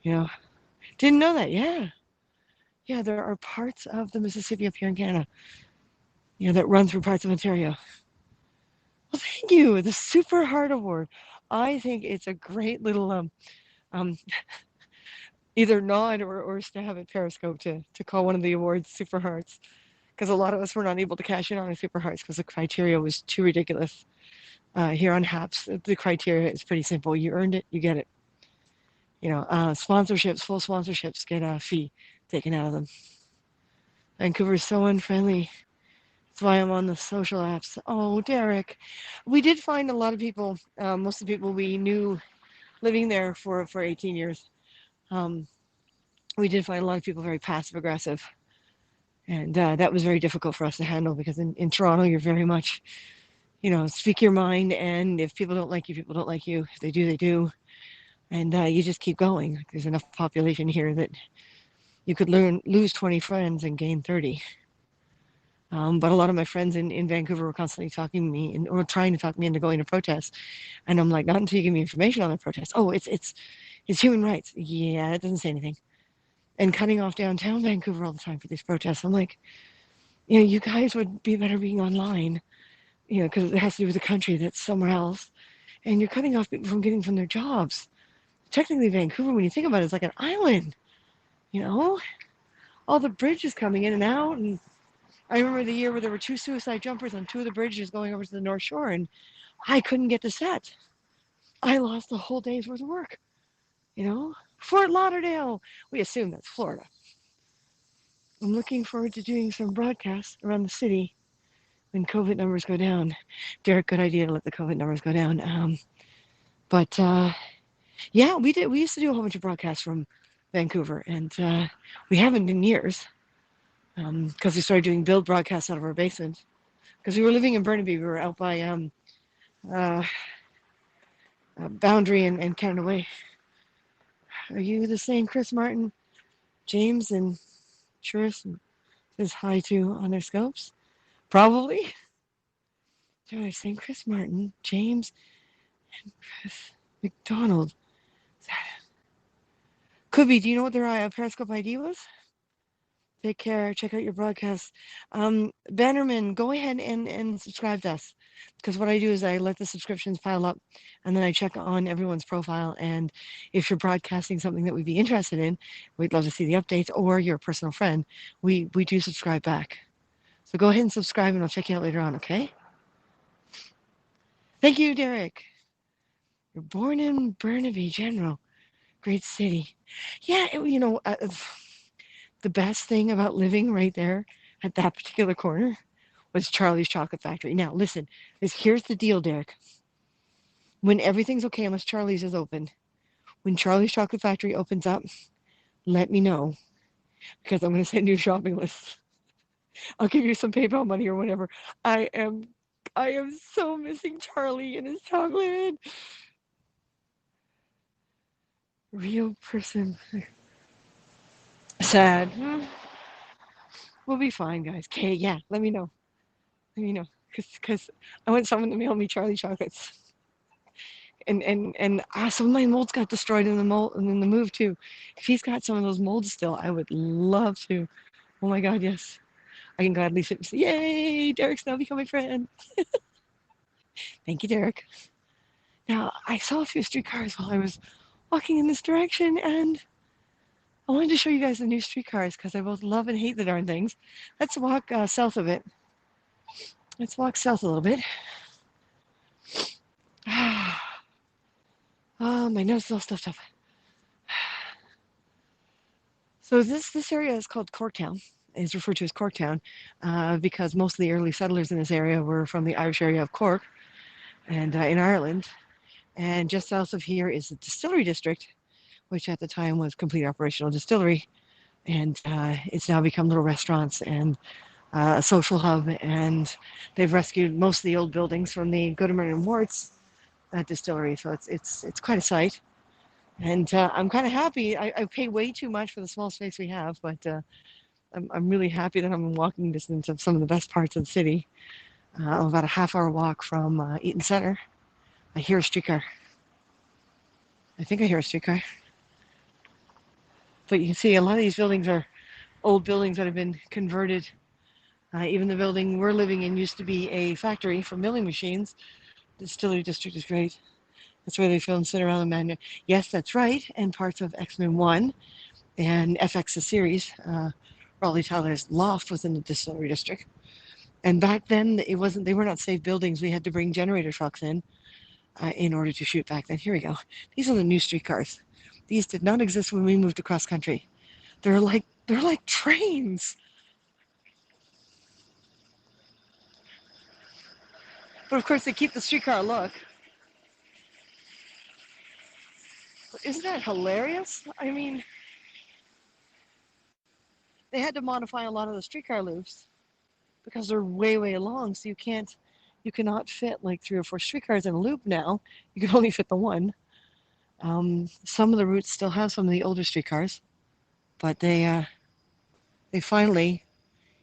you know, didn't know that. Yeah, yeah, there are parts of the Mississippi up here in Canada, that run through parts of Ontario. Well, thank you. The Super Heart Award. I think it's a great little um, either nod or stab at Periscope to call one of the awards Super Hearts, because a lot of us were not able to cash in on a Super Hearts because the criteria was too ridiculous. Here on HAPS, the criteria is pretty simple. You earned it, you get it. Sponsorships, full sponsorships get a fee taken out of them. Vancouver is so unfriendly. That's why I'm on the social apps. Oh, Derek. We did find a lot of people, most of the people we knew living there for 18 years. Um, we did find a lot of people very passive aggressive. And that was very difficult for us to handle because in Toronto, you're very much, speak your mind. And if people don't like you, people don't like you. If they do, they do. And you just keep going. There's enough population here that you could lose 20 friends and gain 30. But a lot of my friends in Vancouver were constantly talking to me or trying to talk me into going to protests. And I'm like, not until you give me information on the protest. Oh, it's human rights. Yeah, it doesn't say anything. And cutting off downtown Vancouver all the time for these protests. I'm like, you guys would be better being online, because it has to do with the country that's somewhere else. And you're cutting off people from getting from their jobs. Technically, Vancouver, when you think about it, is like an island, you know? All the bridges coming in and out. And I remember the year where there were 2 suicide jumpers on 2 of the bridges going over to the North Shore, and I couldn't get to set. I lost a whole day's worth of work, Fort Lauderdale. We assume that's Florida. I'm looking forward to doing some broadcasts around the city when COVID numbers go down. Derek, good idea to let the COVID numbers go down. But yeah, we did. We used to do a whole bunch of broadcasts from Vancouver, and we haven't in years because we started doing build broadcasts out of our basement. Because we were living in Burnaby, we were out by uh, Boundary and Canada Way. Are you the same Chris Martin? James and Chris says hi to on their scopes? Probably. They're the same Chris Martin, James, and Chris McDonald. Could be. Do you know what their Periscope ID was? Take care. Check out your broadcast. Bannerman, go ahead and subscribe to us. Because what I do is I let the subscriptions pile up and then I check on everyone's profile. And if you're broadcasting something that we'd be interested in, we'd love to see the updates, or you're a personal friend, we do subscribe back. So go ahead and subscribe and I'll check you out later on, okay? Thank you, Derek. You're born in Burnaby, General. Great city. Yeah, the best thing about living right there at that particular corner was Charlie's Chocolate Factory. Now, listen, here's the deal, Derek. When everything's okay, unless Charlie's is open, when Charlie's Chocolate Factory opens up, let me know because I'm going to send you a shopping list. I'll give you some PayPal money or whatever. I am so missing Charlie and his chocolate. Real person. Sad. We'll be fine, guys. Okay, yeah, let me know. Let me know. Because I want someone to mail me Charlie chocolates. And some of my molds got destroyed in the move too. If he's got some of those molds still, I would love to. Oh my God, yes. I can gladly sit and say, yay, Derek's now become my friend. Thank you, Derek. Now, I saw a few streetcars while I was walking in this direction, and I wanted to show you guys the new streetcars because I both love and hate the darn things. Let's walk south of it. Let's walk south a little bit. Oh, my nose is all stuffed up. So this area is called Corktown. It's referred to as Corktown because most of the early settlers in this area were from the Irish area of Cork and in Ireland. And just south of here is the distillery district, which at the time was complete operational distillery. And it's now become little restaurants and a social hub. And they've rescued most of the old buildings from the Goodeman and Warts distillery. So it's quite a sight. And I'm kind of happy. I pay way too much for the small space we have, but I'm really happy that I'm in walking distance of some of the best parts of the city. I'm about a half-hour walk from Eaton Center. I hear a streetcar. I think I hear a streetcar. But you can see a lot of these buildings are old buildings that have been converted. Even the building we're living in used to be a factory for milling machines. The distillery district is great. That's where they filmed Cinderella Man. Yes, that's right. And parts of X-Men 1 and FX's series. Raleigh Tyler's loft was in the distillery district. And back then, it wasn't. They were not safe buildings. We had to bring generator trucks in order to shoot back then. Here we go. These are the new streetcars. These did not exist when we moved across country. They're like trains. But of course, they keep the streetcar look. Isn't that hilarious? I mean, they had to modify a lot of the streetcar loops because they're way, way long. So you cannot fit like 3 or 4 streetcars in a loop now. You can only fit the one. Some of the routes still have some of the older streetcars, but they finally,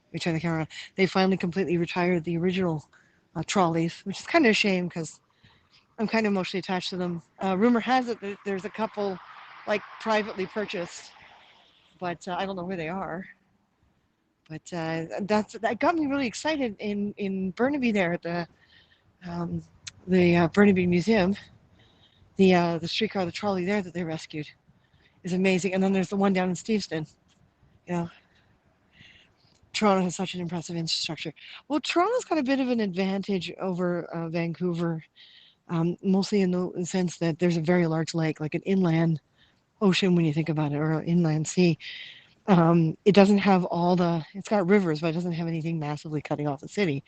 let me turn the camera on, they finally completely retired the original trolleys, which is kind of a shame because I'm kind of emotionally attached to them. Rumor has it that there's a couple like privately purchased, but I don't know where they are. But that got me really excited in Burnaby there at um, the Burnaby Museum. The streetcar, the trolley there that they rescued is amazing. And then there's the one down in Steveston. You know, Toronto has such an impressive infrastructure. Well, Toronto's got a bit of an advantage over Vancouver, mostly in the sense that there's a very large lake, like an inland ocean when you think about it, or an inland sea. It doesn't have it's got rivers, but it doesn't have anything massively cutting off the city.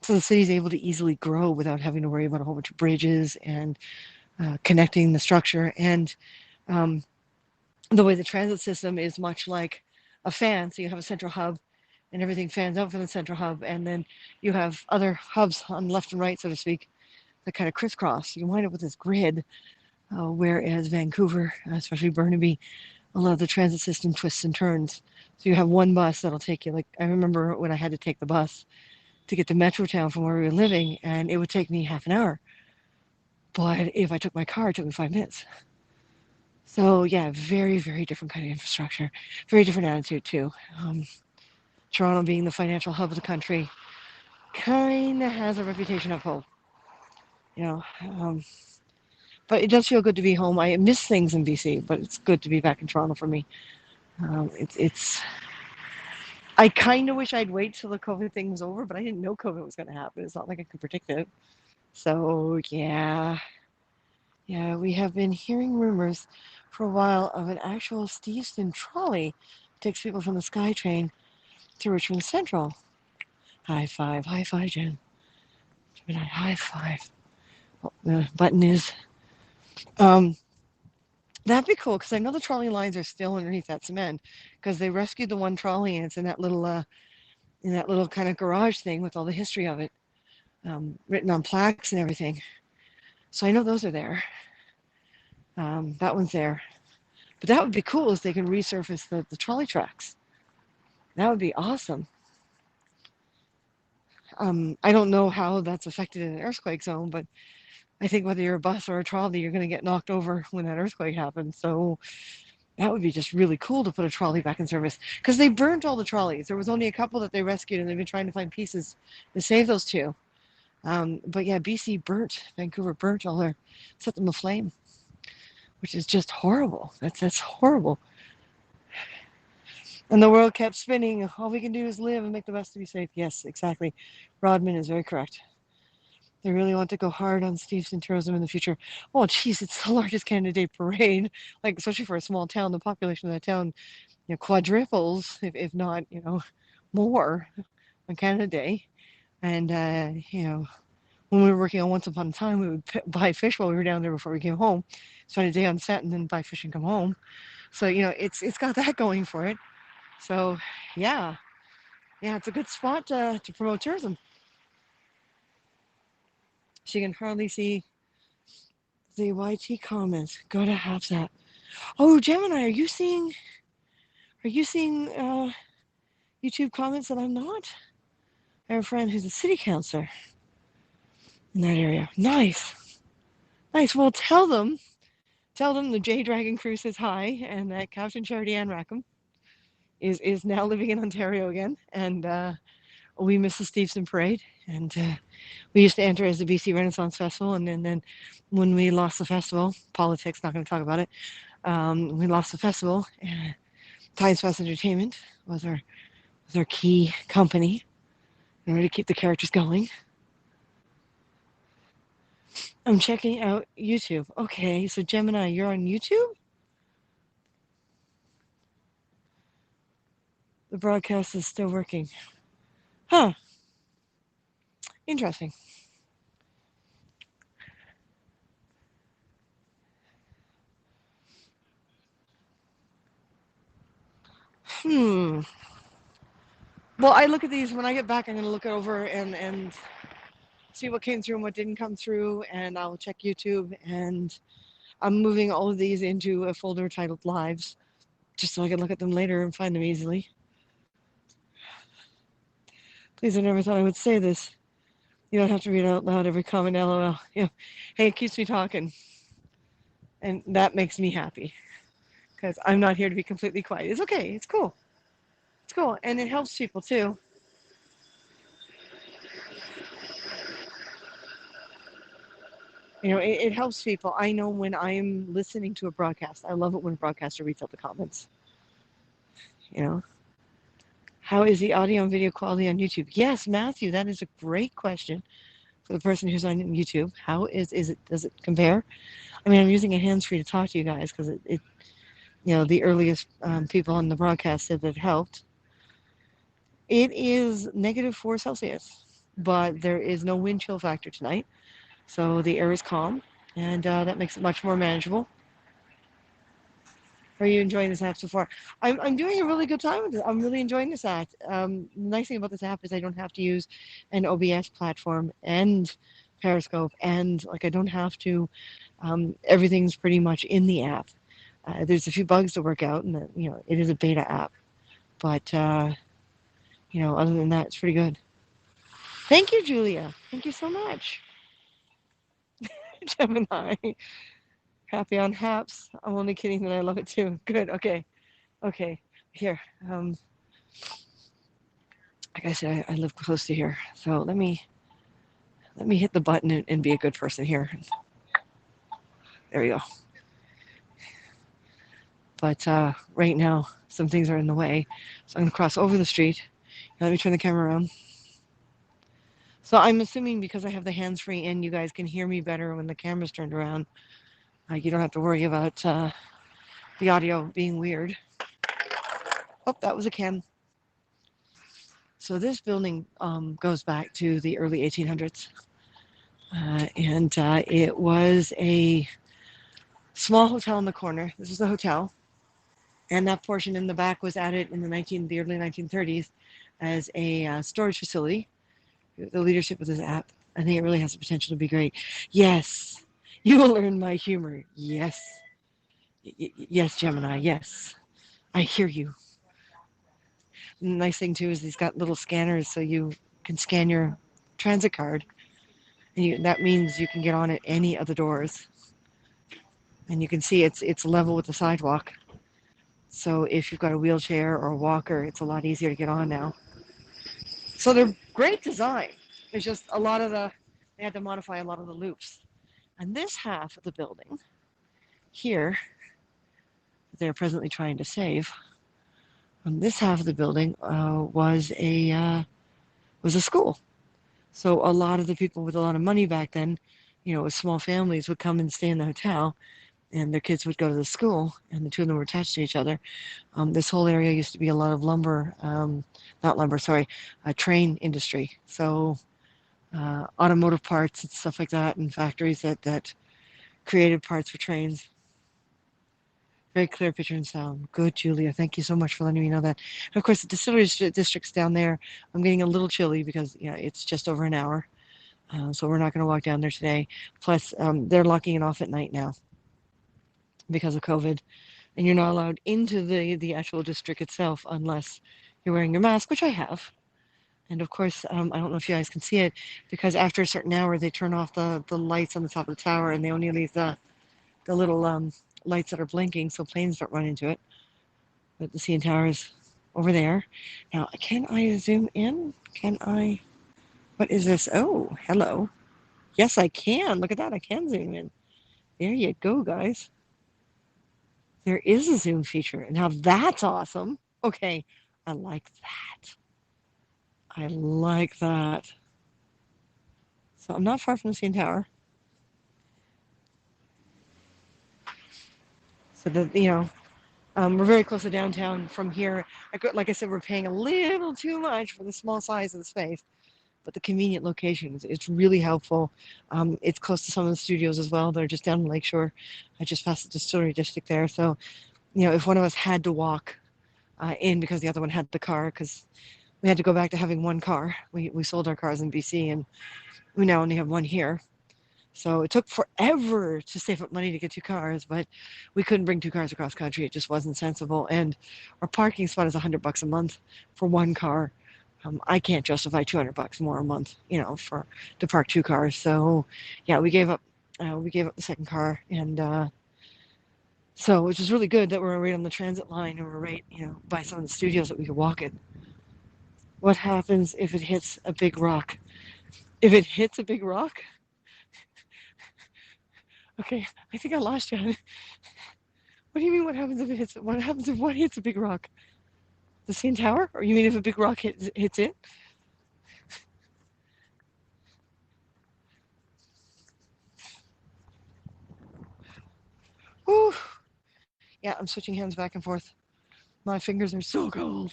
So the city's able to easily grow without having to worry about a whole bunch of bridges and connecting the structure. And um, the way the transit system is much like a fan. So you have a central hub and everything fans out from the central hub. And then you have other hubs on left and right, so to speak, that kind of crisscross. You wind up with this grid, whereas Vancouver, especially Burnaby, a lot of the transit system twists and turns. So you have one bus that'll take you, like I remember when I had to take the bus to get to Metrotown from where we were living, and it would take me half an hour. But if I took my car, it took me 5 minutes. So yeah, very, very different kind of infrastructure, very different attitude too. Toronto being the financial hub of the country kind of has a reputation of hope, you know. But it does feel good to be home. I miss things in BC, but it's good to be back in Toronto for me. It's I kind of wish I'd wait till the COVID thing was over, but I didn't know COVID was going to happen. It's not like I could predict it. So yeah, we have been hearing rumors for a while of an actual Steveston trolley that takes people from the SkyTrain to Richmond Central. High five, Jen. High five. Oh, the button is. Um, that'd be cool because I know the trolley lines are still underneath that cement because they rescued the one trolley and it's in that little kind of garage thing with all the history of it, written on plaques and everything. So I know those are there. That one's there. But that would be cool if they can resurface the trolley tracks. That would be awesome. I don't know how that's affected in an earthquake zone, but I think whether you're a bus or a trolley, you're going to get knocked over when that earthquake happens. So that would be just really cool to put a trolley back in service because they burnt all the trolleys. There was only a couple that they rescued, and they've been trying to find pieces to save those two. But yeah, BC burnt, Vancouver burnt all their, set them aflame, which is just horrible. That's horrible. And the world kept spinning. All we can do is live and make the best to be safe. Yes, exactly. Rodman is very correct. They really want to go hard on Steve's tourism in the future. Oh, geez, it's the largest Canada Day parade. Like, especially for a small town, the population of that town, quadruples, if not, more on Canada Day. And, when we were working on Once Upon a Time, we would buy fish while we were down there before we came home, spend a day on set, and then buy fish and come home. So, it's got that going for it. So, yeah, yeah, it's a good spot to promote tourism. She can hardly see the YT comments. Go to HabSat. Oh, Gemini, are you seeing YouTube comments that I'm not? I have a friend who's a city councilor in that area. Nice, nice. Well, tell them the J Dragon Crew says hi, and that Captain Charity Ann Rackham is now living in Ontario again, and we miss the Stevenson Parade, and we used to enter as the BC Renaissance Festival, and then when we lost the festival, politics, not going to talk about it. We lost the festival. Times Fest Entertainment was our key company in order to keep the characters going. I'm checking out YouTube. Okay, so Gemini, you're on YouTube? The broadcast is still working. Huh, interesting. Hmm. Well, I look at these when I get back. I'm going to look it over and see what came through and what didn't come through, and I'll check YouTube. And I'm moving all of these into a folder titled Lives, just so I can look at them later and find them easily. Please, I never thought I would say this. You don't have to read out loud every comment, LOL. Hey, it keeps me talking, and that makes me happy because I'm not here to be completely quiet. It's okay. It's cool. It's cool, and it helps people too. It helps people. I know when I'm listening to a broadcast, I love it when a broadcaster reads out the comments. You know, how is the audio and video quality on YouTube? Yes, Matthew, that is a great question for the person who's on YouTube. How is it? Does it compare? I mean, I'm using a hands-free to talk to you guys because the earliest people on the broadcast said that it helped. It is -4 Celsius, but there is no wind chill factor tonight, so the air is calm, and that makes it much more manageable. Are you enjoying this app so far? I'm doing a really good time with it. I'm really enjoying this app. The nice thing about this app is I don't have to use an OBS platform and Periscope, and I don't have to. Everything's pretty much in the app. There's a few bugs to work out, and it is a beta app, but other than that, it's pretty good. Thank you, Julia. Thank you so much, Gemini. Happy on Haps. I'm only kidding that I love it too. Good. Okay. Okay. Here. Like I said, I live close to here, so let me hit the button and be a good person here. There we go. But right now, some things are in the way, so I'm gonna cross over the street. Let me turn the camera around. So I'm assuming because I have the hands-free in, you guys can hear me better when the camera's turned around. You don't have to worry about the audio being weird. Oh, that was a can. So this building goes back to the early 1800s. And it was a small hotel in the corner. This is the hotel. And that portion in the back was added in the early 1930s as a storage facility. The leadership of this app, I think it really has the potential to be great. Yes, you will learn my humor. Yes. Yes, Gemini, yes. I hear you. The nice thing, too, is he's got little scanners so you can scan your transit card. And that means you can get on at any of the doors. And you can see it's level with the sidewalk. So if you've got a wheelchair or a walker, it's a lot easier to get on now. So they're great design. It's just a lot of the They had to modify a lot of the loops. And this half of the building here, they're presently trying to save. On this half of the building was a school. So a lot of the people with a lot of money back then, with small families, would come and stay in the hotel, and their kids would go to the school, and the two of them were attached to each other. This whole area used to be a lot of lumber, not lumber, sorry, train industry. So automotive parts and stuff like that, and factories that created parts for trains. Very clear picture and sound. Good, Julia. Thank you so much for letting me know that. And of course, the distillery district's down there. I'm getting a little chilly because it's just over an hour, so we're not going to walk down there today. Plus, they're locking it off at night now because of COVID, and you're not allowed into the actual district itself unless you're wearing your mask, which I have. And of course, I don't know if you guys can see it because after a certain hour, they turn off the lights on the top of the tower, and they only leave the little lights that are blinking so planes don't run into it. But the CN Tower is over there. Now, can I zoom in? Can I? What is this? Oh, hello. Yes, I can. Look at that. I can zoom in. There you go, guys. There is a zoom feature. Now, that's awesome. Okay, I like that. I like that. So I'm not far from the CN Tower. So that, we're very close to downtown from here. Like I said, we're paying a little too much for the small size of the space, but the convenient location it's really helpful. It's close to some of the studios as well. They're just down in Lakeshore. I just passed the distillery district there. So, if one of us had to walk in because the other one had the car, because we had to go back to having one car. We sold our cars in BC and we now only have one here. So it took forever to save up money to get two cars, but we couldn't bring two cars across country. It just wasn't sensible. And our parking spot is $100 a month for one car. I can't justify $200 more a month, for to park two cars. So, yeah, we gave up. We gave up the second car, and so which is really good that we're right on the transit line and we're right, by some of the studios that we could walk in. What happens if it hits a big rock? If it hits a big rock, okay, I think I lost you. What do you mean? What happens if it hits? What happens if what hits a big rock? The CN Tower, or you mean if a big rock hits it? Whew. Yeah, I'm switching hands back and forth. My fingers are so cold.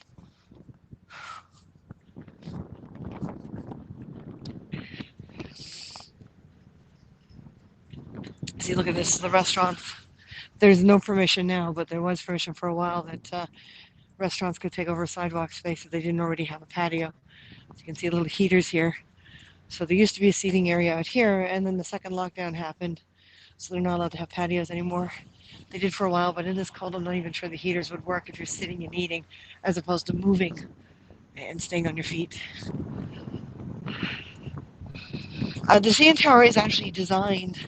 See, look at this. The restaurant. There's no permission now, but there was permission for a while that restaurants could take over sidewalk space if they didn't already have a patio. So you can see little heaters here. So there used to be a seating area out here, and then the second lockdown happened, so they're not allowed to have patios anymore. They did for a while, but in this cold, I'm not even sure the heaters would work if you're sitting and eating, as opposed to moving and staying on your feet. The CN Tower is actually designed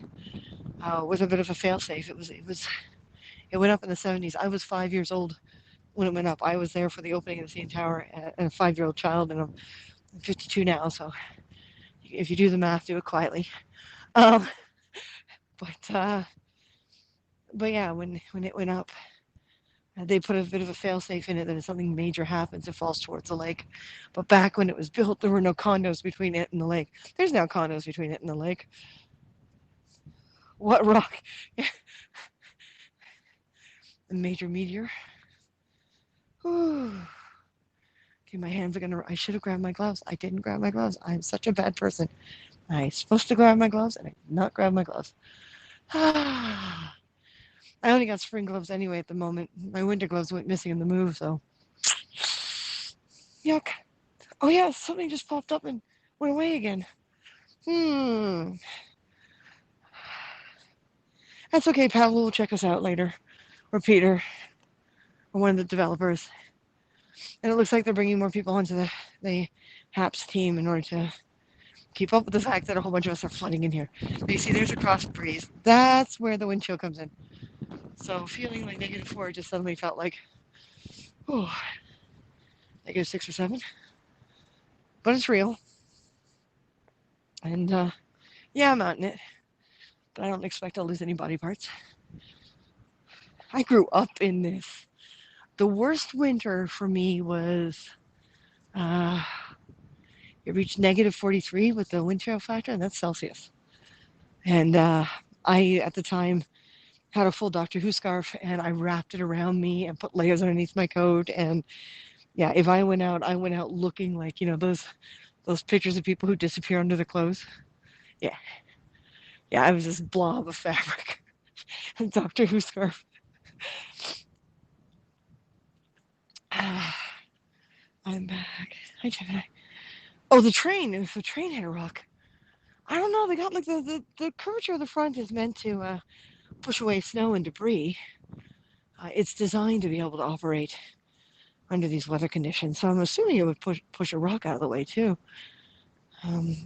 with a bit of a failsafe. It went up in the 70s. I was 5 years old when it went up. I was there for the opening of the CN Tower, and a 5-year-old child, and I'm 52 now. So if you do the math, do it quietly. Um, but uh, but yeah, when it went up, they put a bit of a fail-safe in it that if something major happens, it falls towards the lake. But back when it was built, there were no condos between it and the lake. There's now condos between it and the lake. What rock? A major meteor. Whew. Okay, my hands are gonna. I should have grabbed my gloves. I didn't grab my gloves. I'm such a bad person. I was supposed to grab my gloves, and I did not grab my gloves. I only got spring gloves anyway at the moment. My winter gloves went missing in the move, so yuck. Oh yeah, something just popped up and went away again. Hmm. That's okay. Pablo will check us out later, or Peter, or one of the developers. And it looks like they're bringing more people onto the HAPS team in order to keep up with the fact that a whole bunch of us are flooding in here. But you see, there's a cross breeze. That's where the wind chill comes in. So feeling like -4 just suddenly felt like, oh, -6 or 7. But it's real. And Yeah, I'm out in it, but I don't expect I'll lose any body parts. I grew up in this. The worst winter for me was uh, it reached negative 43 with the wind chill factor, and that's Celsius. And I, at the time, had a full Doctor Who scarf, and I wrapped it around me and put layers underneath my coat. And yeah, if I went out looking like those pictures of people who disappear under their clothes. Yeah, yeah, I was this blob of fabric, and Doctor Who scarf. I'm back. Hi, Gemini. Oh, the train. If the train hit a rock, I don't know. They got like the curvature of the front is meant to push away snow and debris. It's designed to be able to operate under these weather conditions. So I'm assuming it would push a rock out of the way too.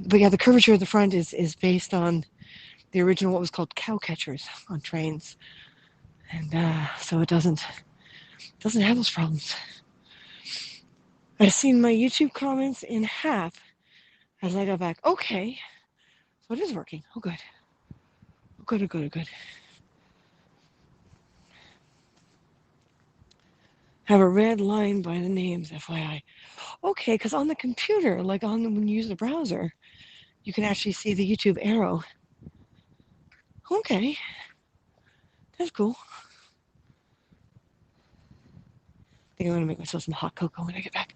But yeah, the curvature of the front is based on the original what was called cow catchers on trains, and so it doesn't have those problems. I've seen my YouTube comments in half as I got back. Okay, so it is working. Oh, good. Oh, good, oh, good, oh, good. Have a red line by the names, FYI. Okay, because on the computer, like when you use the browser, you can actually see the YouTube arrow. Okay, that's cool. I think I'm gonna make myself some hot cocoa when I get back.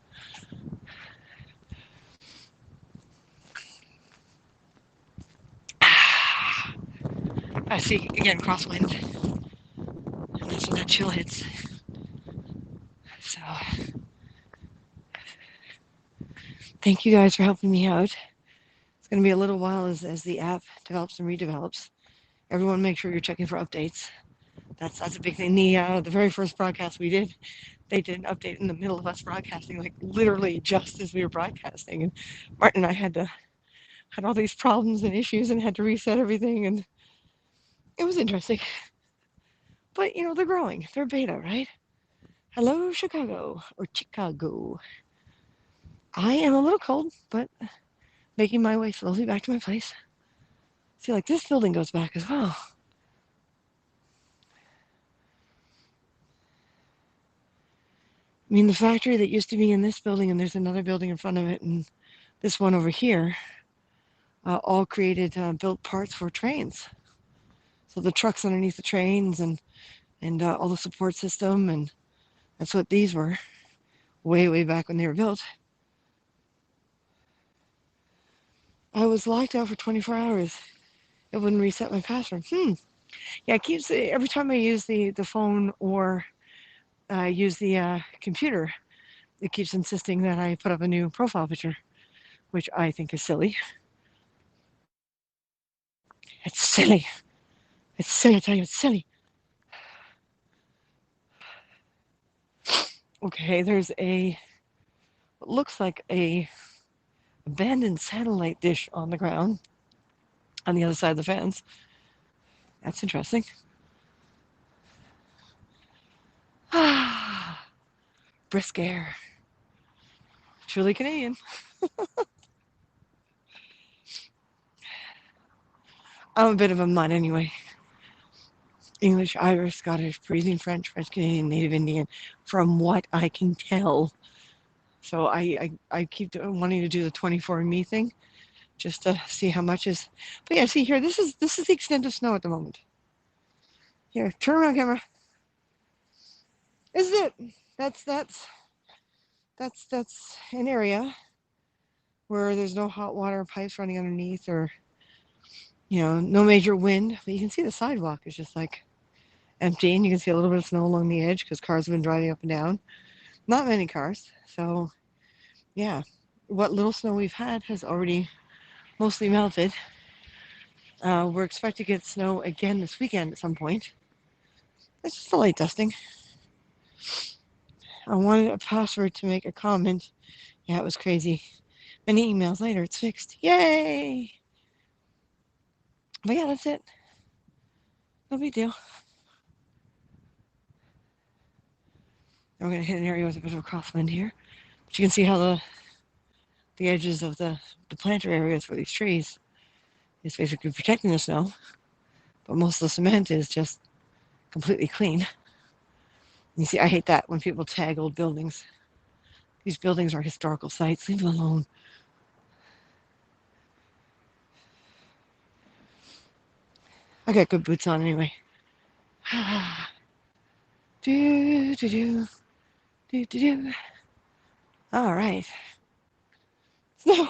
I see again crosswind, and that's when that chill hits. So thank you guys for helping me out. It's gonna be a little while as the app develops and redevelops. Everyone, make sure you're checking for updates. That's a big thing. The very first broadcast we did, they did an update in the middle of us broadcasting, like literally just as we were broadcasting, and Martin and I had all these problems and issues and had to reset everything, and it was interesting. But they're growing. They're beta, right? Hello, Chicago or Chicago. I am a little cold, but making my way slowly back to my place. See, like this building goes back as well. I mean, the factory that used to be in this building, and there's another building in front of it, and this one over here, all created built parts for trains. So the trucks underneath the trains and all the support system, and that's what these were way back when they were built. I was locked out for 24 hours. It wouldn't reset my password. Yeah, it keeps every time I use the phone or use the computer, it keeps insisting that I put up a new profile picture, which I think is silly. It's silly. It's silly. I tell you, it's silly. Okay, there's what looks like a abandoned satellite dish on the ground on the other side of the fence. That's interesting. Brisk air. Truly Canadian. I'm a bit of a mutt anyway. English, Irish, Scottish, Parisian, French, French Canadian, Native Indian, from what I can tell. So I keep wanting to do the 24andMe thing just to see how much is. But yeah, see here, this is the extent of snow at the moment. Here, turn around, camera. This is it. That's an area where there's no hot water pipes running underneath, or no major wind. But you can see the sidewalk is just like empty, and you can see a little bit of snow along the edge because cars have been driving up and down. Not many cars, so yeah. What little snow we've had has already mostly melted. We're expected to get snow again this weekend at some point. It's just a light dusting. I wanted a password to make a comment. Yeah, it was crazy. Many emails later, it's fixed. Yay! But yeah, that's it. No big deal. And we're going to hit an area with a bit of a crosswind here. But you can see how the edges of the planter areas for these trees It's basically protecting the snow, but most of the cement is just completely clean. You see, I hate that when people tag old buildings. These buildings are historical sites. Leave them alone. I got good boots on anyway. do, do, do, do, do, do. All right. So,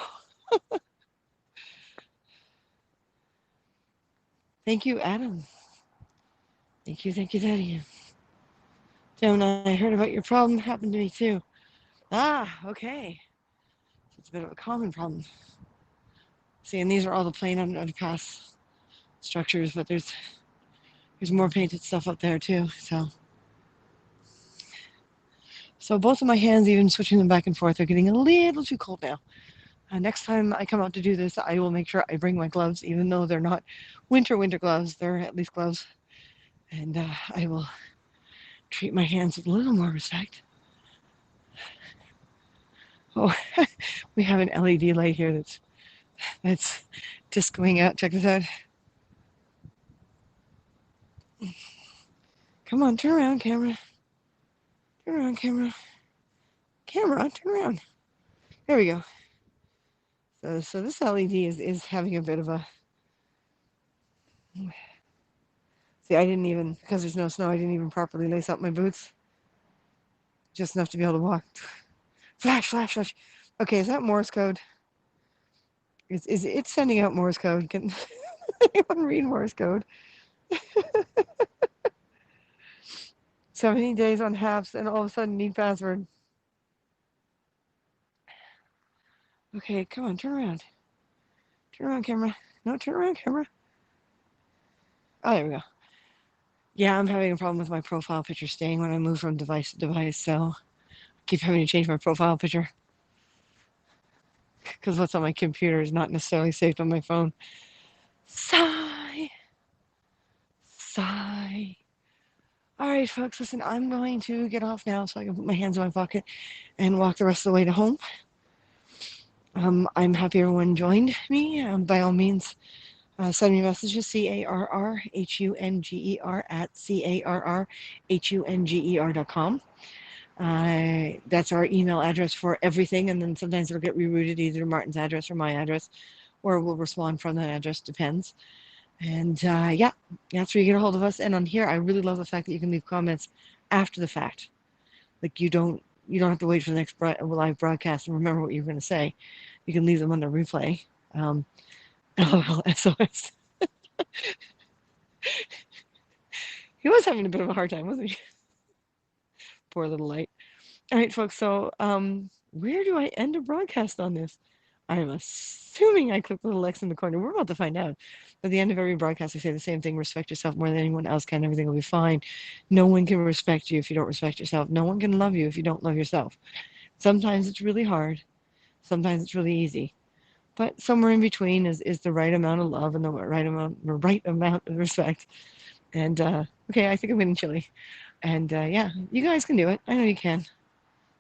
thank you, Adam. Thank you, Daddy. Joan, I heard about your problem. Happened to me too. Ah, okay. It's a bit of a common problem. See, and these are all the plain underpass structures, but there's more painted stuff up there too. So both of my hands, even switching them back and forth, are getting a little too cold now. Next time I come out to do this, I will make sure I bring my gloves, even though they're not winter gloves. They're at least gloves, and I will treat my hands with a little more respect. Oh, we have an LED light here that's discoing out. Check this out. Come on, turn around, camera. Turn around, camera. Camera, turn around. There we go. So this LED is having a bit of a. See, I didn't even, because there's no snow, I didn't even properly lace up my boots. Just enough to be able to walk. Flash, flash, flash. Okay, is that Morse code? Is it sending out Morse code? Can anyone read Morse code? 17 days on HAPS and all of a sudden need password. Okay, come on, turn around. Turn around, camera. No, turn around, camera. Oh, there we go. Yeah, I'm having a problem with my profile picture staying when I move from device to device, so I keep having to change my profile picture because what's on my computer is not necessarily saved on my phone. Sigh. Sigh. All right, folks, listen, I'm going to get off now so I can put my hands in my pocket and walk the rest of the way to home. I'm happy everyone joined me. By all means, send me messages, CARRHUNGER at CARRHUNGER.com. That's our email address for everything, and then sometimes it'll get rerouted either to Martin's address or my address, or we'll respond from that address, depends. And yeah, that's where you get a hold of us. And on here, I really love the fact that you can leave comments after the fact. Like you don't have to wait for the next live broadcast and remember what you're going to say. You can leave them on the replay. LOL, SOS. He was having a bit of a hard time, wasn't he? Poor little light. All right, folks. So where do I end a broadcast on this? I'm assuming I click the little X in the corner. We're about to find out. At the end of every broadcast, I say the same thing: respect yourself more than anyone else can. Everything will be fine. No one can respect you if you don't respect yourself. No one can love you if you don't love yourself. Sometimes it's really hard. Sometimes it's really easy. But somewhere in between is the right amount of love and the right amount of respect. And okay, I think I'm getting chilly. And yeah, you guys can do it. I know you can.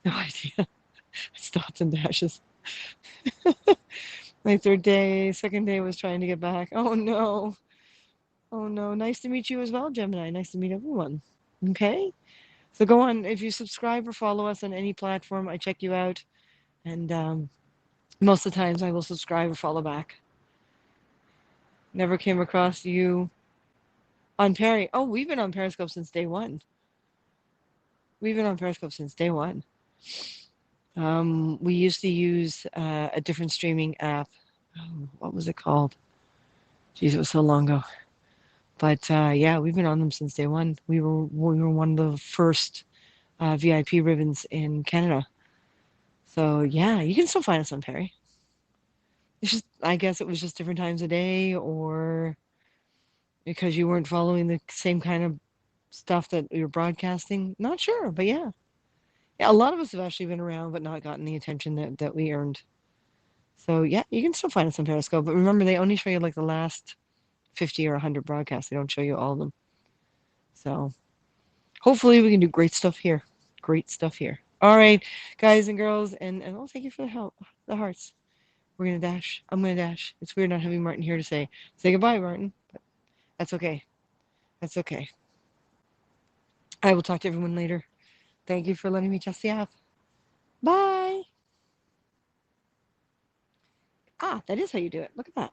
No idea. It's dots and dashes. My third day, second day was trying to get back. Oh no. Oh no. Nice to meet you as well, Gemini. Nice to meet everyone. Okay. So go on. If you subscribe or follow us on any platform, I check you out. And most of the times I will subscribe or follow back. Never came across you on Perry. Oh, we've been on Periscope since day one. We've been on Periscope since day one. We used to use a different streaming app. Oh, what was it called? Geez, it was so long ago. But yeah, we've been on them since day one. We were one of the first VIP ribbons in Canada. So yeah, you can still find us on Perry. It's just, I guess it was just different times of day, or because you weren't following the same kind of stuff that you're broadcasting. Not sure, but yeah. Yeah, a lot of us have actually been around but not gotten the attention that we earned. So yeah, you can still find us on Periscope, but remember they only show you like the last 50 or 100 broadcasts. They don't show you all of them. So hopefully we can do great stuff here. Great stuff here. All right, guys and girls, and oh, thank you for the help, the hearts. We're gonna dash. I'm gonna dash. It's weird not having Martin here to say goodbye, Martin. But that's okay. That's okay. I will talk to everyone later. Thank you for letting me test the app. Bye. Ah, that is how you do it. Look at that.